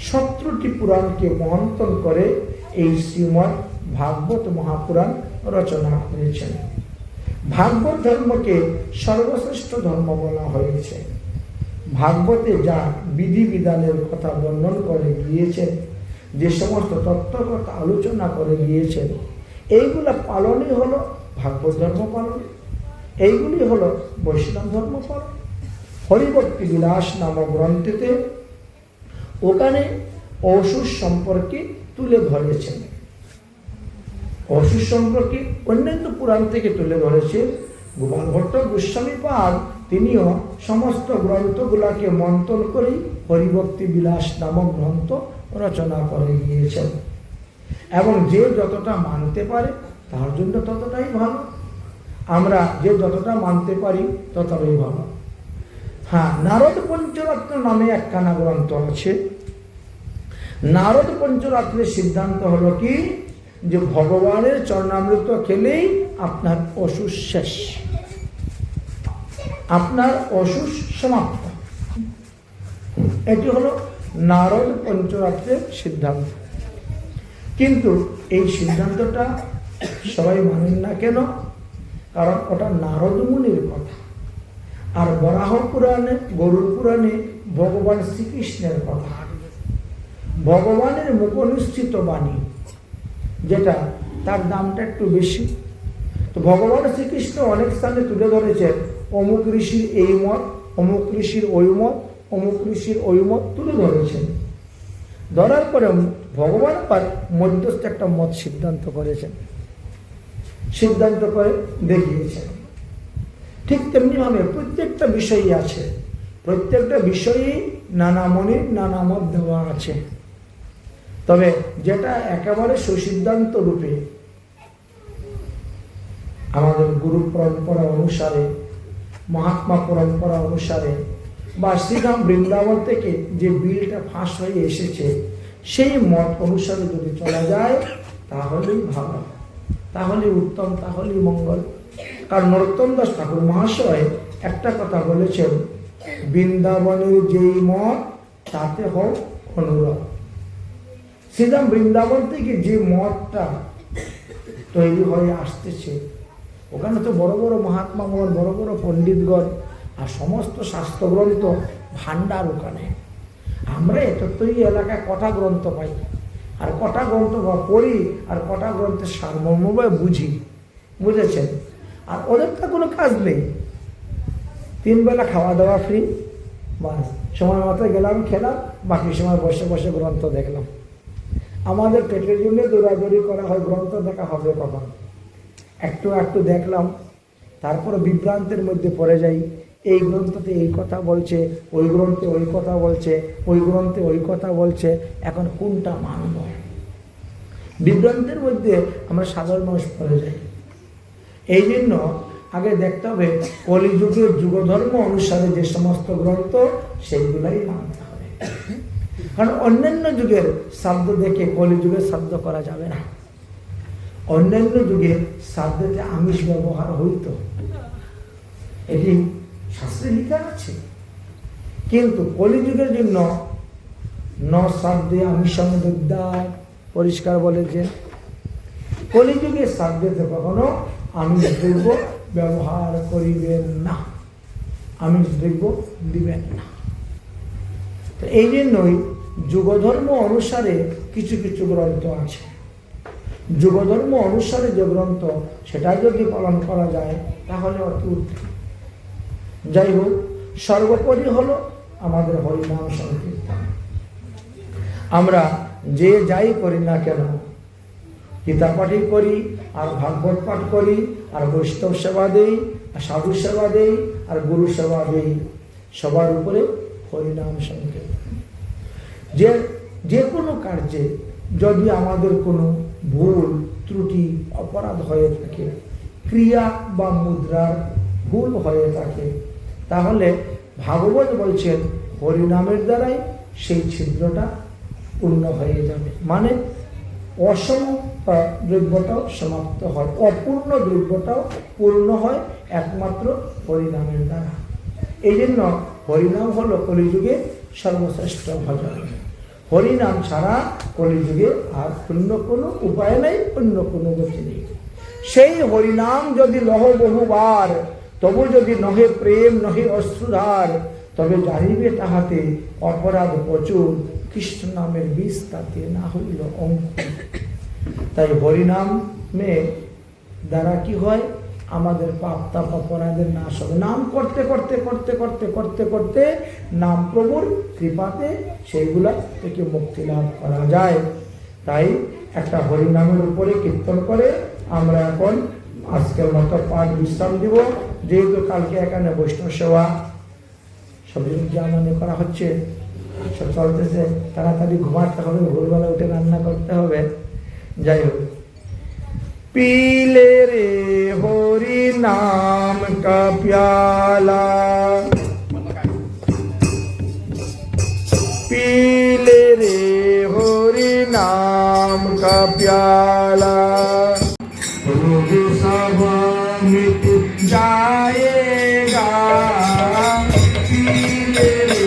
17টি পুরাণকে মন্থন করে এই শ্রীমদ্ ভাগবত মহাপুরাণ রচনা করেছেন। ভাগবত ধর্মকে সর্বশ্রেষ্ঠ ধর্ম বলা হয়েছে। ভাগবতে যা বিধিবিধানের কথা বর্ণন করে গিয়েছেন, যে সমস্ত তত্ত্বকথা আলোচনা করে গিয়েছেন, এইগুলা পালনই হলো ভাগবত ধর্ম পালন, এইগুলি হলো বৈষ্ণব ধর্ম পালন। হরিভক্তি বিলাস নামক গ্রন্থেতে ওখানে অসুর সম্পর্কে তুলে ধরেছেন। অসুর সম্পর্কে অন্যান্য পুরাণ থেকে তুলে ধরেছে গোপাল ভট্ট গোস্বামী পাদ, তিনিও সমস্ত গ্রন্থগুলাকে মন্থন করে হরিভক্তি বিলাস নামক গ্রন্থ রচনা করে গিয়েছেন। এবং যে যতটা মানতে পারে তার জন্য ততটাই ভালো। আমরা যে যতটা মানতে পারি ততটাই ভালো। হ্যাঁ, নারদ পঞ্চরত্ন নামে একখানা গ্রন্থ আছে। নারদ পঞ্চরত্নের সিদ্ধান্ত হলো কি, যে ভগবানের চরণামৃত খেলেই আপনার অসুখ শেষ, আপনার অসুখ সমাপ্ত। এটি হলো নারদ পঞ্চরত্নের সিদ্ধান্ত। কিন্তু এই সিদ্ধান্তটা সবাই মানেন না কেন? কারণ ওটা নারদ মুনির কথা, আর বরাহ পুরাণে, গরুড় পুরাণে ভগবান শ্রীকৃষ্ণের কথা, ভগবানের মুখনিশ্চিত বাণী, যেটা তার দামটা একটু বেশি। তো ভগবান শ্রীকৃষ্ণ অনেক স্থানে তুলে ধরেছেন অমুক ঋষির এই মত, অমুক ঋষির ওই মত, অমুক ঋষির ওই মত তুলে ধরেছেন। ধরার পরে ভগবান আবার মধ্যস্থ একটা মত সিদ্ধান্ত করেছেন, সিদ্ধান্ত করে দেখিয়েছেন। ঠিক তেমনিভাবে প্রত্যেকটা বিষয়ই আছে, প্রত্যেকটা বিষয়েই নানা মনির নানা মত দেওয়া আছে। তবে যেটা একেবারে সুসিদ্ধান্ত রূপে আমাদের গুরু পরম্পরা অনুসারে, মহাত্মা পরম্পরা অনুসারে, বা শ্রীধাম বৃন্দাবন থেকে যে বিলটা ফাঁস হয়ে এসেছে, সেই মত অনুসারে যদি চলা যায় তাহলেই ভালো, তাহলে উত্তম, তাহলেই মঙ্গল। কারণ নরোত্তম দাস ঠাকুর মহাশয় একটা কথা বলেছেন, বৃন্দাবনের যেই মত তাতে হোক অনুরোধ। শ্রীধাম বৃন্দাবন থেকে যে মতটা তৈরি হয়ে আসতেছে, ওখানে তো বড় বড় মহাত্মাগণ, বড় বড় পণ্ডিতগণ আর সমস্ত শাস্ত্রগ্রন্থ ভাণ্ডার ওখানে। আমরা এতই এলাকায় কটা গ্রন্থ পাই, আর কটা গ্রন্থ পড়ি, আর কটা গ্রন্থের সারমর্ম বুঝি, বুঝেছেন? আর ওদের তো কোনো কাজ নেই, 3 বেলা খাওয়া দাওয়া ফ্রি, বাস সময় মতো গেলাম, খেলাম, বাকি সময় বসে বসে গ্রন্থ দেখলাম। আমাদের পেটের জন্য দৌড়াদৌড়ি করা হয়, গ্রন্থ দেখা হবে কখন? একটু একটু দেখলাম, তারপরে বিভ্রান্তের মধ্যে পড়ে যাই। এই গ্রন্থতে এই কথা বলছে, ওই গ্রন্থে ওই কথা বলছে, ওই গ্রন্থে ওই কথা বলছে, এখন কোনটা মানব? বিভ্রান্তের মধ্যে আমরা সাধারণ মানুষ পড়ে যাই। এই জন্য আগে দেখতে হবে কলিযুগের যুগধর্ম অনুসারে যে সমস্ত গ্রন্থ, সেইগুলাই মানতে হবে। কারণ অন্যান্য যুগের শব্দ দেখে কলিযুগের শব্দ করা যাবে না। অন্যান্য যুগে শব্দতে আমিষ ব্যবহার হইত, এটি শাস্ত্রে লেখা আছে। কিন্তু কলিযুগের জন্য ন শব্দে আমিষং বিদ্যাৎ পরিষ্কার বলেছেন, কলিযুগের শব্দতে কখনো আমিষ দ্রব্য ব্যবহার করিবেন না, আমিষ দ্রব্য দিবেন না। তো এই জন্যই যুগধর্ম অনুসারে কিছু কিছু গ্রন্থ আছে। যুগধর্ম অনুসারে যে গ্রন্থ, সেটা যদি পালন করা যায় তাহলে অতি উত্তম। যাই হোক, সর্বোপরি হলো আমাদের হরিনাম সংকীর্তন। আমরা যে যাই করি না কেন, গীতা পাঠই করি, আর ভাগবত পাঠ করি, আর বৈষ্ণব সেবা দেই, আর সাধু সেবা দেই, আর গুরু সেবা দেই, সবার উপরে হরিনাম সংকীর্তন। যে কোনো কার্যে যদি আমাদের কোনো ভুল ত্রুটি অপরাধ হয়ে থাকে, ক্রিয়া বা মুদ্রার ভুল হয়ে থাকে, তাহলে ভাগবত বলছেন হরিনামের দ্বারাই সেই ছিদ্রটা পূর্ণ হয়ে যাবে, মানে অসম দ্রব্যটাও সমাপ্ত হয়, অপূর্ণ দ্রব্যটাও পূর্ণ হয় একমাত্র হরিনামের দ্বারা। এই জন্য হরিনাম হলো কলিযুগে সর্বশ্রেষ্ঠ ভজন। হরিনাম ছাড়া কলিযুগে আর অন্য কোনো উপায় নেই, অন্য কোনো গতি নেই। সেই হরিনাম যদি লহ বহুবার, তবু যদি নহে প্রেম নহে অশ্রুধার, তবে জানিবে তাহাতে অপরাধ প্রচুর, কৃষ্ণ নামের বিষ তাতে না হইল অঙ্কুর। তাই হরিনামে দ্বারা কি হয়, আমাদের পাপ তাপ অপরাধের নাশ হবে। নাম করতে করতে করতে করতে করতে করতে নাম প্রভুর কৃপাতে সেইগুলা থেকে মুক্তি লাভ করা যায়। তাই একটা হরিনামের উপরে কীর্তন করে আমরা এখন আজকের মতো পাঠ বিশ্রাম দিব। যেহেতু কালকে এখানে বৈষ্ণব সেবা সবজি মনে করা হচ্ছে, সব চলতেছে, তাড়াতাড়ি ঘুমাতে হবে, ভোরবেলা উঠে রান্না করতে হবে। যাই হোক, पीले रे हरि नाम का प्याला, पीले रे हरि नाम का प्याला, रोग सब मिट जाएगा, पीले रे